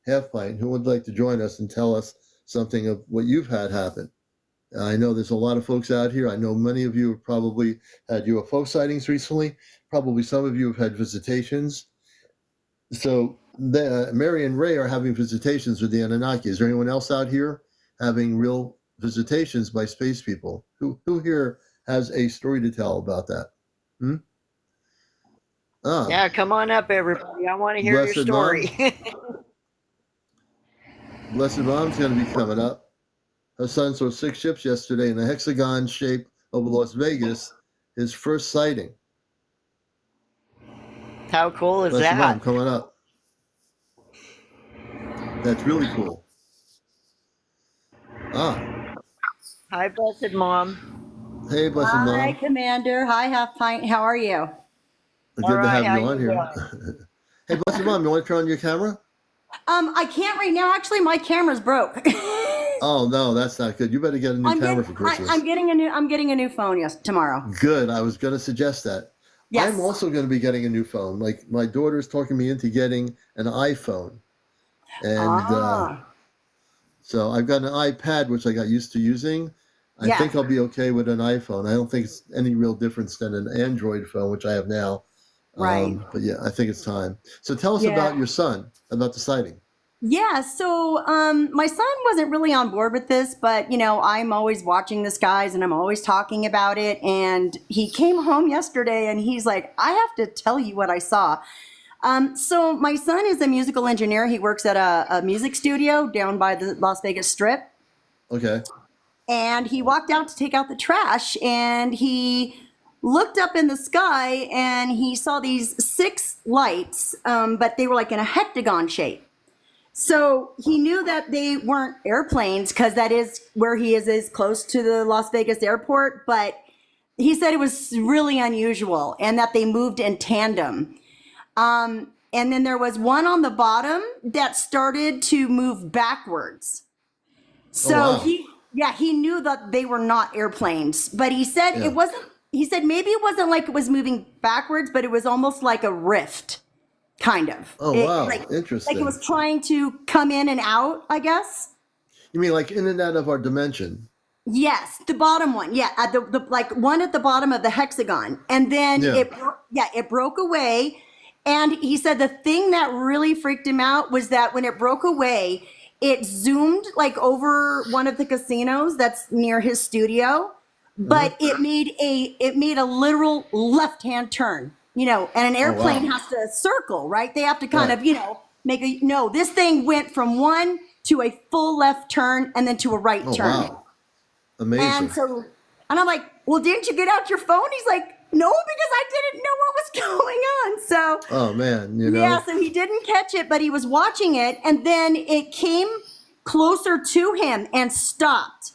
Half Pint, who would like to join us and tell us something of what you've had happen? I know there's a lot of folks out here. I know many of you have probably had UFO sightings recently. Probably some of you have had visitations. So Mary and Ray are having visitations with the Anunnaki. Is there anyone else out here having real visitations by space people? Who here has a story to tell about that? Hmm? Ah, Yeah, come on up, everybody. I want to hear your Blessed story. Mom. Blessed Mom's going to be coming up. Her son saw 6 ships yesterday in the hexagon shape over Las Vegas, his first sighting. How cool is Blessed that? Mom coming up. That's really cool. Ah. Hi, Blessed Mom. Hey, Blessed Hi, Mom. Commander. Hi, Half Pint. How are you? All Good to right, have how you you on here. doing? Hey, Blessed Mom, you want to turn on your camera? I can't right now. Actually, my camera's broke. Oh no, that's not good. You better get a new camera for Christmas. I'm getting a new phone tomorrow. Good. I was going to suggest that. Yes. I'm also going to be getting a new phone. Like my daughter's talking me into getting an iPhone, and so I've got an iPad which I got used to using. I Yeah. think I'll be okay with an iPhone. I don't think it's any real difference than an Android phone, which I have now. Right. But yeah, I think it's time. So tell us Yeah. about your son, about the sighting. Yeah, so my son wasn't really on board with this, but I'm always watching the skies and I'm always talking about it. And he came home yesterday and he's like, I have to tell you what I saw. So my son is a musical engineer. He works at a music studio down by the Las Vegas Strip. Okay. And he walked out to take out the trash and he looked up in the sky and he saw these 6 lights, but they were like in a hectagon shape. So he knew that they weren't airplanes because that is where he is close to the Las Vegas airport. But he said it was really unusual and that they moved in tandem. And then there was one on the bottom that started to move backwards. So wow. he knew that they were not airplanes, but he said Yeah. it wasn't, he said maybe it wasn't like it was moving backwards, but it was almost like a rift. Kind of. Oh, wow. Interesting. Like it was trying to come in and out, I guess. You mean like in and out of our dimension? Yes, the bottom one. Yeah, at the like one at the bottom of the hexagon. And then it broke away. And he said the thing that really freaked him out was that when it broke away, it zoomed like over one of the casinos that's near his studio, but it made a literal left-hand turn. And an airplane has to circle, right? They have to kind of, this thing went from one to a full left turn and then to a right turn. Wow. Amazing. And I'm like, well, didn't you get out your phone? He's like, no, because I didn't know what was going on. So, oh man, Yeah, so he didn't catch it, but he was watching it and then it came closer to him and stopped.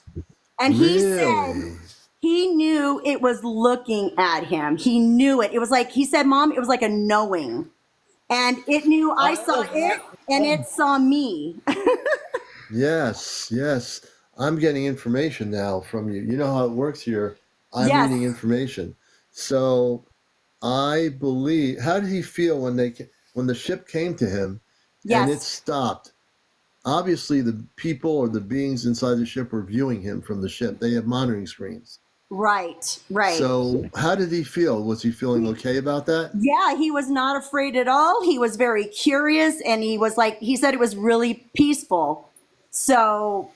And he said, he knew it was looking at him. He knew it. It was like, he said, Mom, it was like a knowing. And it knew I saw it and it saw me. Yes. I'm getting information now from you. You know how it works here. I'm reading information. So I believe, how did he feel when the ship came to him and it stopped? Obviously the people or the beings inside the ship were viewing him from the ship. They have monitoring screens. Right. So how did he feel? Was he feeling okay about that? Yeah, he was not afraid at all. He was very curious and he said it was really peaceful. So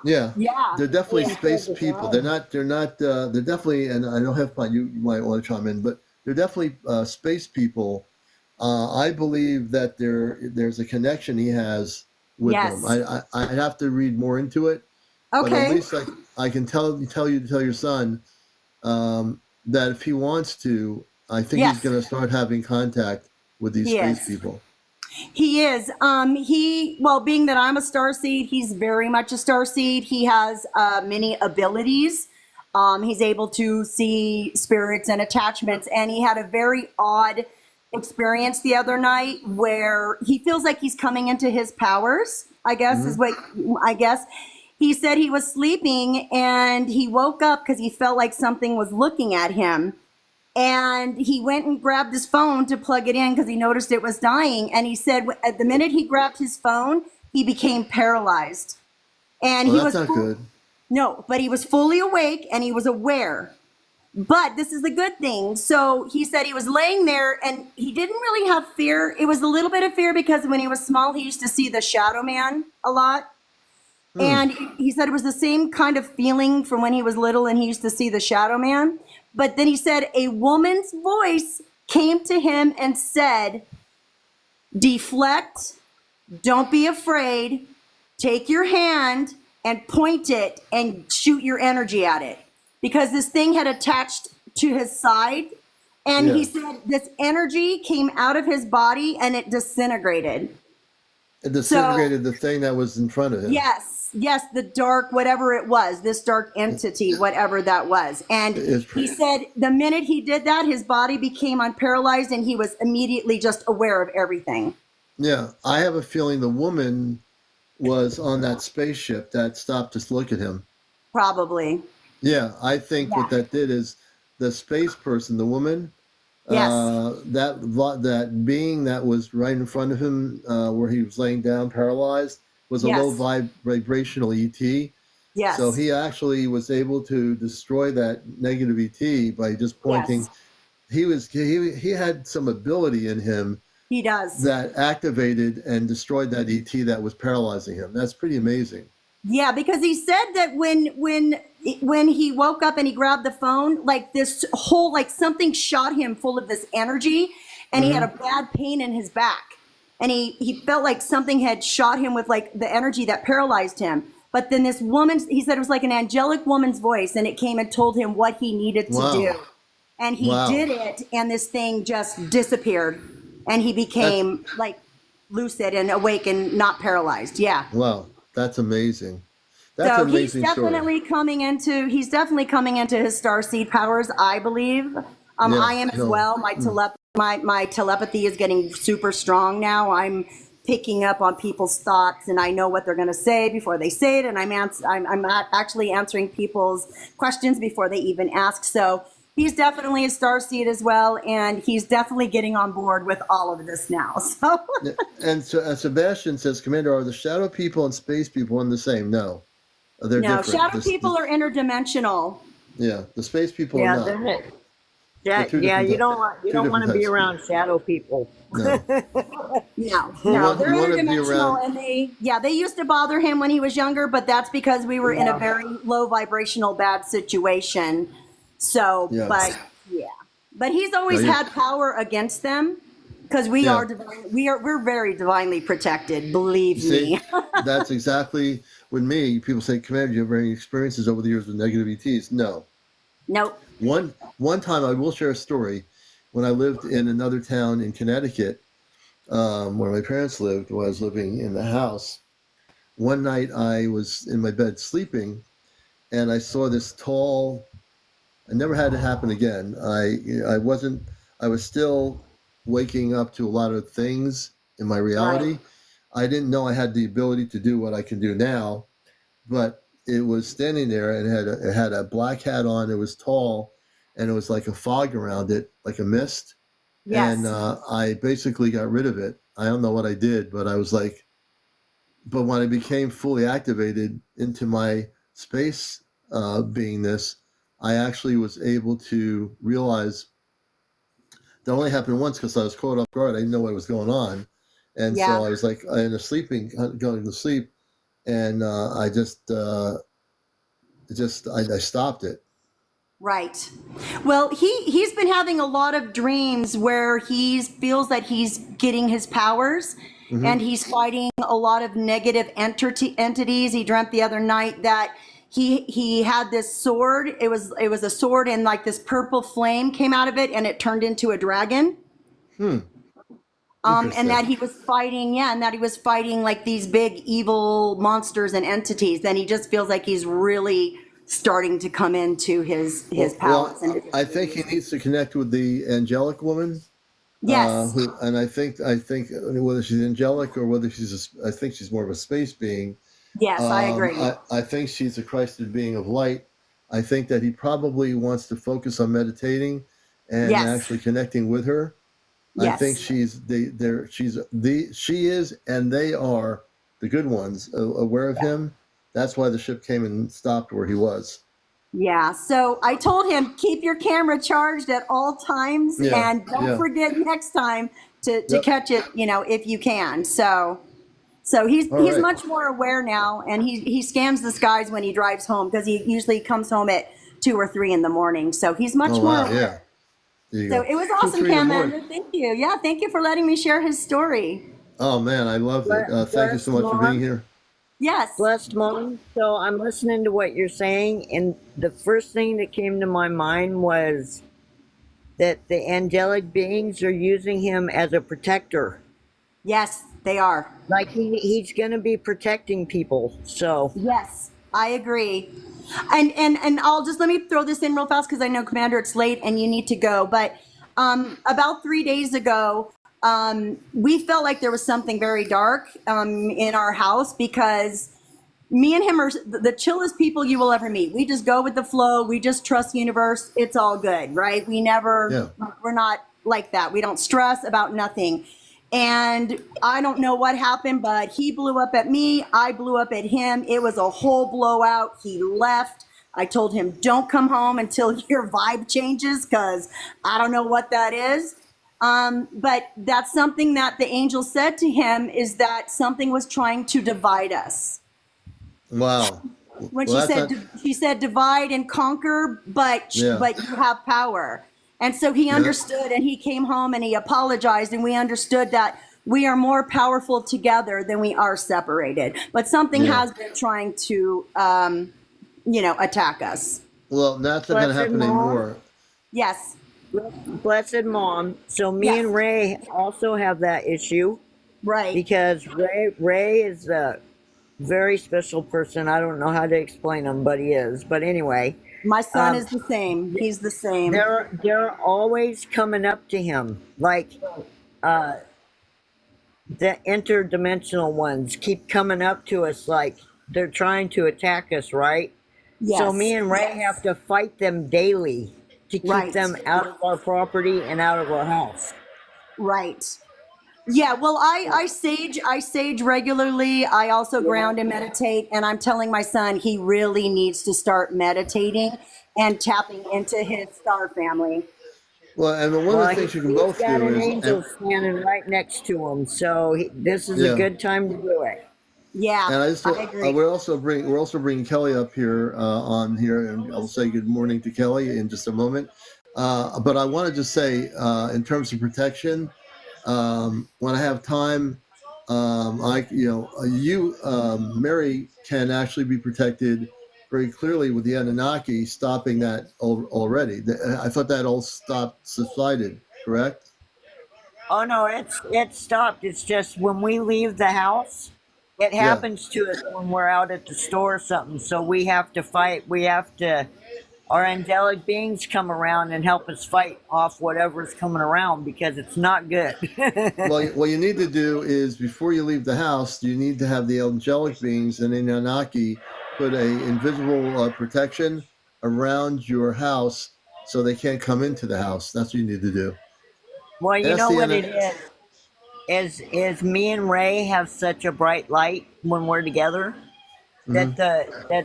yeah, they're definitely space people. They're definitely, and I don't have fun. You might want to chime in, but they're definitely space people. I believe that there's a connection he has with them. I'd have to read more into it. Okay. But at least I can tell your son that if he wants to, I think he's going to start having contact with these space people. He is. Being that I'm a starseed, he's very much a starseed. He has many abilities. He's able to see spirits and attachments, and he had a very odd experience the other night where he feels like he's coming into his powers, I guess is what I guess. He said he was sleeping and he woke up because he felt like something was looking at him. And he went and grabbed his phone to plug it in because he noticed it was dying. And he said at the minute he grabbed his phone, he became paralyzed. And he was not good. No, but he was fully awake and he was aware. But this is the good thing. So he said he was laying there and he didn't really have fear. It was a little bit of fear because when he was small, he used to see the shadow man a lot. And he said it was the same kind of feeling from when he was little and he used to see the shadow man. But then he said a woman's voice came to him and said, deflect, don't be afraid, take your hand and point it and shoot your energy at it. Because this thing had attached to his side. And he said this energy came out of his body and it disintegrated. It disintegrated the thing that was in front of him. Yes, the dark, whatever it was, this dark entity, whatever that was. And he said the minute he did that, his body became unparalyzed and he was immediately just aware of everything. Yeah, I have a feeling the woman was on that spaceship that stopped to look at him. Probably. Yeah, I think what that did is the space person, the woman, that being that was right in front of him where he was laying down paralyzed was a low vibrational ET. Yes. So he actually was able to destroy that negative ET by just pointing. Yes. He had some ability in him. He does. That activated and destroyed that ET that was paralyzing him. That's pretty amazing. Yeah, because he said that when he woke up and he grabbed the phone, like this whole, like something shot him full of this energy, and he had a bad pain in his back. And he felt like something had shot him with like the energy that paralyzed him. But then this woman, he said it was like an angelic woman's voice, and it came and told him what he needed to do. And he did it, and this thing just disappeared. And he became like lucid and awake and not paralyzed. Yeah. Wow. That's amazing. That's an amazing he's definitely coming into his starseed powers, I believe. I am as well. My telepathy is getting super strong now. I'm picking up on people's thoughts, and I know what they're going to say before they say it, and I'm actually answering people's questions before they even ask. So he's definitely a starseed as well, and he's definitely getting on board with all of this now. So, and so Sebastian says, Commander, are the shadow people and space people one the same? No, they're different. Shadow people are interdimensional. Yeah, the space people are not. You don't want to be around shadow people. No, they're interdimensional, and they used to bother him when he was younger, but that's because we were in a very low vibrational bad situation. So, but he's always had power against them because we're very divinely protected. Believe me. That's exactly with me. People say, Commander, do you have any experiences over the years with negative ETs? No. Nope. One time, I will share a story. When I lived in another town in Connecticut, where my parents lived, when I was living in the house, one night I was in my bed sleeping, and I saw this tall. I never had it happen again. I was still waking up to a lot of things in my reality. Right. I didn't know I had the ability to do what I can do now, but it was standing there and it had a black hat on. It was tall, and it was like a fog around it, like a mist. Yes. And I basically got rid of it. I don't know what I did, but I was like, but when I became fully activated into my space beingness, I actually was able to realize that only happened once because I was caught off guard. I didn't know what was going on. And so I was like going to sleep, and I stopped it. Right. Well, he's been having a lot of dreams where he feels that he's getting his powers, and he's fighting a lot of negative entities. He dreamt the other night that he had this sword. It was a sword, and like this purple flame came out of it, and it turned into a dragon. And that he was fighting, like these big evil monsters and entities. Then he just feels like he's really starting to come into his powers. Well, I think he needs to connect with the angelic woman. Yes. And I think whether she's angelic or whether I think she's more of a space being. Yes, I agree. I think she's a Christed being of light. I think that he probably wants to focus on meditating and actually connecting with her. Yes. I think she is, and they are the good ones aware of him. That's why the ship came and stopped where he was. Yeah. So I told him, keep your camera charged at all times, and don't forget next time to catch it, if you can. So he's much more aware now, and he scans the skies when he drives home, because he usually comes home at 2 or 3 in the morning. So he's much Oh more wow, aware. yeah. There you So go. it was 2, awesome, 3 in the morning. Commander. Thank you. Yeah, thank you for letting me share his story. Oh man, I loved it. Thank you so Blessed much for being mom. here. Yes. Blessed mom. So I'm listening to what you're saying, and the first thing that came to my mind was that the angelic beings are using him as a protector. Yes, they are. Like he's going to be protecting people. So Yes, I agree. And I'll just let me throw this in real fast because I know, Commander, it's late and you need to go. But about 3 days ago, we felt like there was something very dark in our house because me and him are the chillest people you will ever meet. We just go with the flow. We just trust the universe. It's all good, right? We never, we're not like that. We don't stress about nothing. And I don't know what happened, but he blew up at me. I blew up at him. It was a whole blowout. He left. I told him, don't come home until your vibe changes because I don't know what that is. But that's something that the angel said to him, is that something was trying to divide us. Wow. When Well, she said divide and conquer, but you have power. And so he understood, and he came home and he apologized, and we understood that we are more powerful together than we are separated. But something has been trying to, attack us. Well, that's not going to happen anymore. Yes. Blessed mom. So me and Ray also have that issue. Right. Because Ray is a very special person. I don't know how to explain him, but he is. But anyway. My son is the same. He's the same. They're always coming up to him. Like the interdimensional ones keep coming up to us like they're trying to attack us, right? Yes. So me and Ray have to fight them daily to keep them out of our property and out of our house. Right. Yeah, well, I sage regularly. I also ground and meditate, and I'm telling my son he really needs to start meditating and tapping into his star family. Well, and one of the things you can both do is... He's got an angel standing right next to him, so this is a good time to do it. Yeah, and I agree. we're also bringing Kelly up here on here, and I'll say good morning to Kelly in just a moment. But I wanted to say, in terms of protection, when I have time, Mary can actually be protected very clearly with the Anunnaki stopping that already. I thought that all subsided, correct? Oh no, it's stopped. It's just when we leave the house, it happens to us when we're out at the store or something. So we have to fight. Our angelic beings come around and help us fight off whatever's coming around because it's not good. Well, what you need to do is before you leave the house, you need to have the angelic beings and the Anunnaki put a invisible protection around your house so they can't come into the house. That's what you need to do. Well, you know what it is me and Ray have such a bright light when we're together. That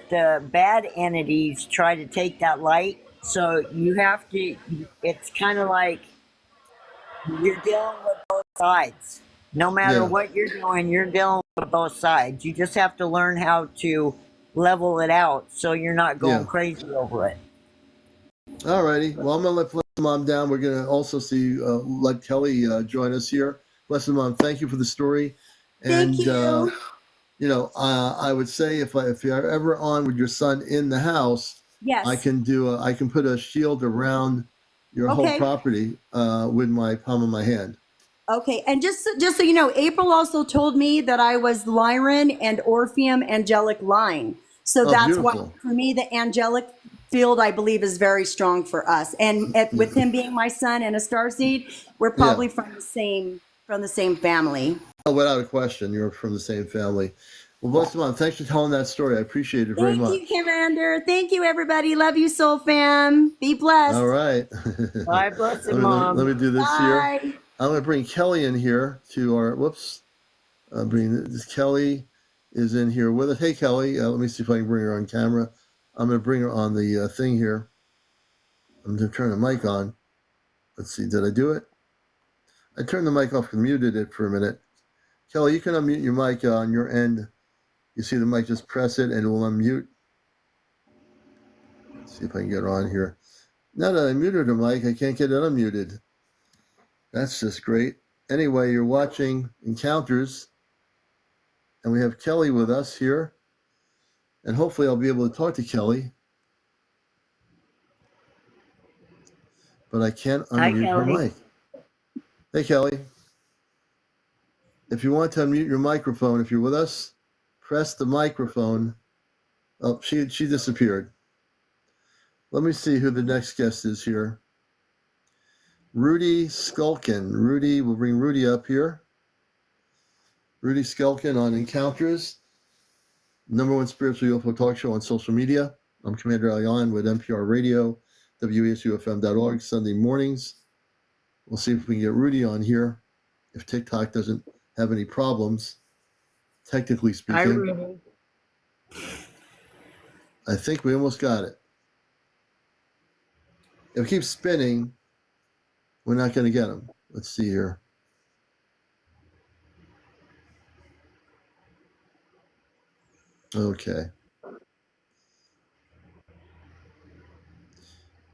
the bad entities try to take that light. So you have to. It's kind of like you're dealing with both sides. No matter what you're doing, you're dealing with both sides. You just have to learn how to level it out so you're not going crazy over it. All righty. Well, I'm gonna let Mom down. We're gonna also let Kelly join us here. Blessed Mom, thank you for the story. And, thank you. I would say if you're ever on with your son in the house, I can put a shield around your whole property with my palm of my hand. Okay, and just so you know, April also told me that I was Lyran and Orpheum angelic line. So that's beautiful. why for me the angelic field I believe is very strong for us. And with him being my son and a starseed, we're probably from the same family. Oh, without a question, you're from the same family. Well, Blessed Mom, thanks for telling that story. I appreciate it very much. Thank you, Commander. Thank you, everybody. Love you, Soul Fam. Be blessed. All right. Bye, Blessed Mom. Let me do this Bye. here. I'm going to bring Kelly in here to our, Kelly is in here with us. Hey, Kelly, let me see if I can bring her on camera. I'm going to bring her on the thing here. I'm going to turn the mic on. Let's see, did I do it? I turned the mic off and muted it for a minute. Kelly, you can unmute your mic on your end. You see the mic, just press it and it will unmute. See if I can get her on here. Now that I muted her mic, I can't get it unmuted. That's just great. Anyway, you're watching Encounters, and we have Kelly with us here. And hopefully I'll be able to talk to Kelly. But I can't unmute her mic. Hey, Kelly. If you want to unmute your microphone, if you're with us, press the microphone. Oh, she disappeared. Let me see who the next guest is here. Rudy Skulkin. Rudy, we'll bring Rudy up here. Rudy Skulkin on Encounters, #1 spiritual UFO talk show on social media. I'm CmdrAleon with NPR Radio, WESUFM.org, Sunday mornings. We'll see if we can get Rudy on here, if TikTok doesn't have any problems, technically speaking. Hi, Rudy. I think we almost got it. If it keeps spinning, we're not going to get him. Let's see here. Okay.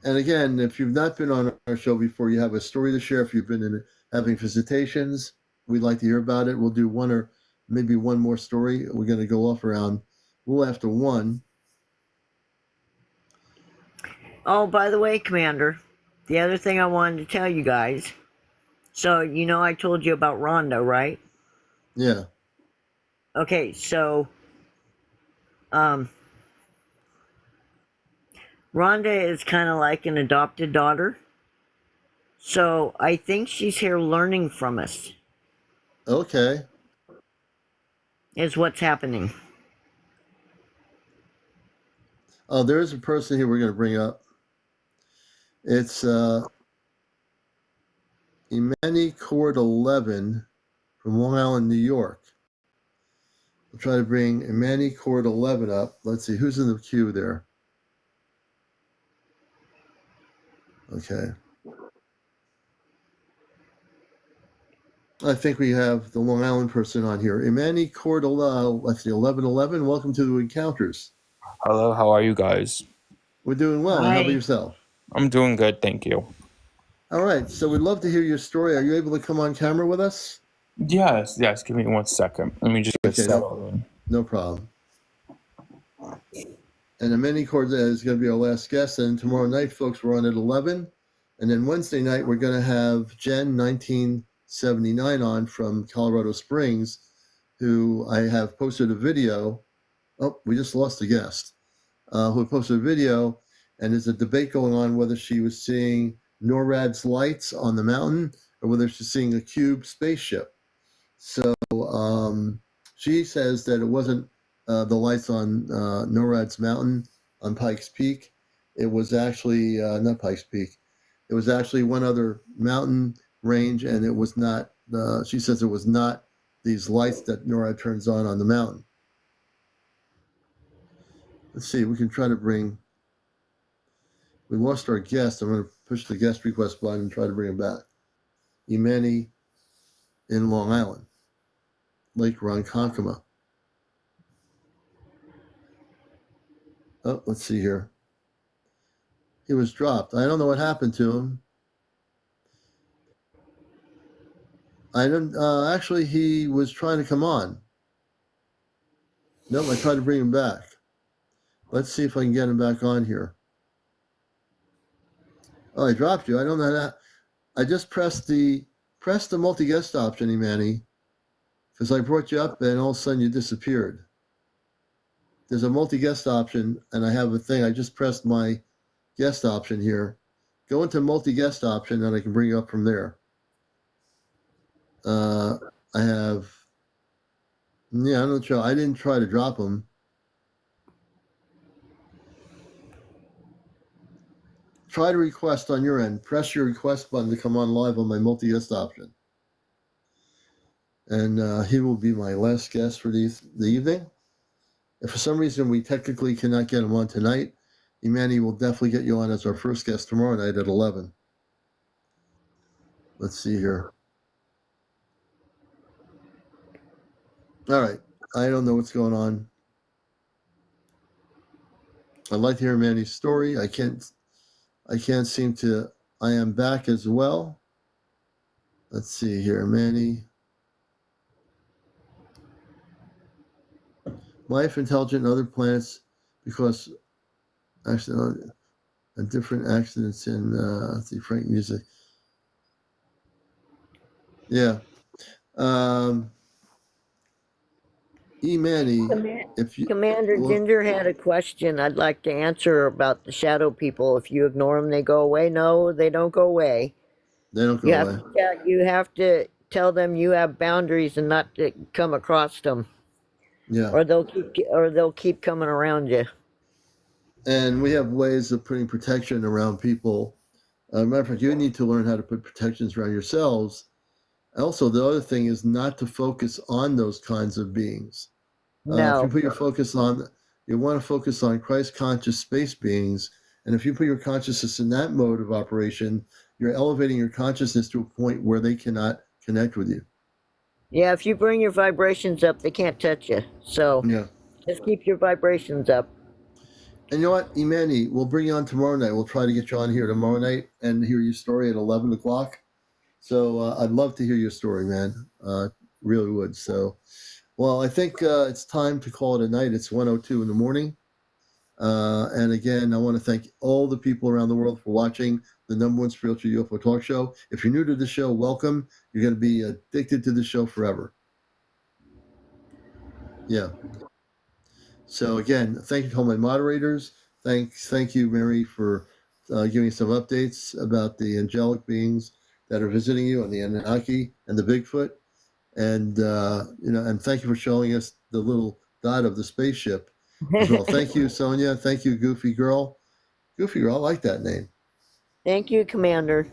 And again, if you've not been on our show before, you have a story to share. If you've been having visitations, we'd like to hear about it. We'll do one or maybe one more story. We're going to go off around a little after 1. Oh, by the way, Commander, the other thing I wanted to tell you guys. So, I told you about Rhonda, right? Yeah. Okay, so, Rhonda is kind of like an adopted daughter. So, I think she's here learning from us. Okay. Is what's happening. Oh, there is a person here we're going to bring up. It's Imani Court 11 from Long Island, New York. We'll try to bring Imani Court 11 up. Let's see, who's in the queue there? Okay. I think we have the Long Island person on here. Imani Court 1111. Welcome to the Encounters. Hello, how are you guys? We're doing well. Hi. How about yourself? I'm doing good, thank you. All right, so we'd love to hear your story. Are you able to come on camera with us? Yes, give me 1 second. Let me just get settled in. No problem. And Imani Court is going to be our last guest. And tomorrow night, folks, we're on at 11. And then Wednesday night, we're going to have Jen 1979 on from Colorado Springs, who I have posted a video. Oh, we just lost a guest. Who posted a video, and there's a debate going on whether she was seeing NORAD's lights on the mountain or whether she's seeing a cube spaceship. So she says that it wasn't the lights on NORAD's mountain on Pikes Peak. It was actually not Pikes Peak. It was actually one other mountain range, and it was not. She says it was not these lights that NORAD turns on the mountain. Let's see. We can try to bring. We lost our guest. I'm going to push the guest request button and try to bring him back. Imani in Long Island, Lake Ronkonkoma. Oh, let's see here. He was dropped. I don't know what happened to him. I don't. Actually, he was trying to come on. Nope, I tried to bring him back. Let's see if I can get him back on here. Oh, I dropped you. I don't know that. I just pressed the multi-guest option, Imani, because I brought you up and all of a sudden you disappeared. There's a multi-guest option, and I have a thing. I just pressed my guest option here. Go into multi-guest option, and I can bring you up from there. I have. Yeah, I'm not sure. I didn't try to drop him. Try to request on your end. Press your request button to come on live on my multi-guest option. And he will be my last guest for the evening. If for some reason we technically cannot get him on tonight, Imani will definitely get you on as our first guest tomorrow night at 11. Let's see here. All right. I don't know what's going on. I'd like to hear Manny's story. I can't seem to. I am back as well. Let's see here, Manny. Life intelligent in other planets because actually different accidents in let's see, Frank music. Yeah. Manny, if you Commander Ginger had a question I'd like to answer about the shadow people. If you ignore them, they go away. No, they don't go away. They don't go away. You have to tell them you have boundaries and not to come across them. Yeah. Or they'll keep coming around you. And we have ways of putting protection around people. Matter of fact, you need to learn how to put protections around yourselves. Also, the other thing is not to focus on those kinds of beings. No. If you put your focus on, you want to focus on Christ conscious space beings. And if you put your consciousness in that mode of operation, you're elevating your consciousness to a point where they cannot connect with you. Yeah, if you bring your vibrations up, they can't touch you. So yeah, just keep your vibrations up. And you know what, Imani, we'll bring you on tomorrow night. We'll try to get you on here tomorrow night and hear your story at 11 o'clock. So I'd love to hear your story, man. Really would. So, well, I think it's time to call it a night. It's 1:02 in the morning. And again, I want to thank all the people around the world for watching the #1 spiritual UFO talk show. If you're new to the show, welcome. You're going to be addicted to the show forever. Yeah. So again, thank you to all my moderators. Thank you, Mary, for giving some updates about the angelic beings that are visiting you, and the Anunnaki and the Bigfoot, and and thank you for showing us the little dot of the spaceship as well. Thank you, Sonia. Thank you, Goofy Girl. Goofy Girl, I like that name. Thank you, Commander.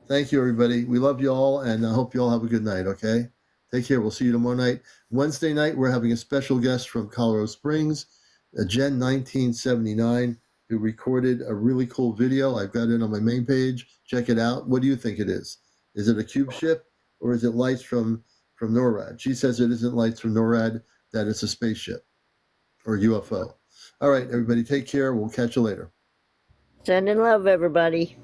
Thank you, everybody. We love you all, and I hope you all have a good night. Okay, take care. We'll see you tomorrow night. Wednesday night, we're having a special guest from Colorado Springs, Gen 1979, who recorded a really cool video. I've got it on my main page. Check it out. What do you think it is? Is it a cube ship, or is it lights from NORAD? She says it isn't lights from NORAD, that it's a spaceship or UFO. All right, everybody, take care. We'll catch you later. Send in love, everybody.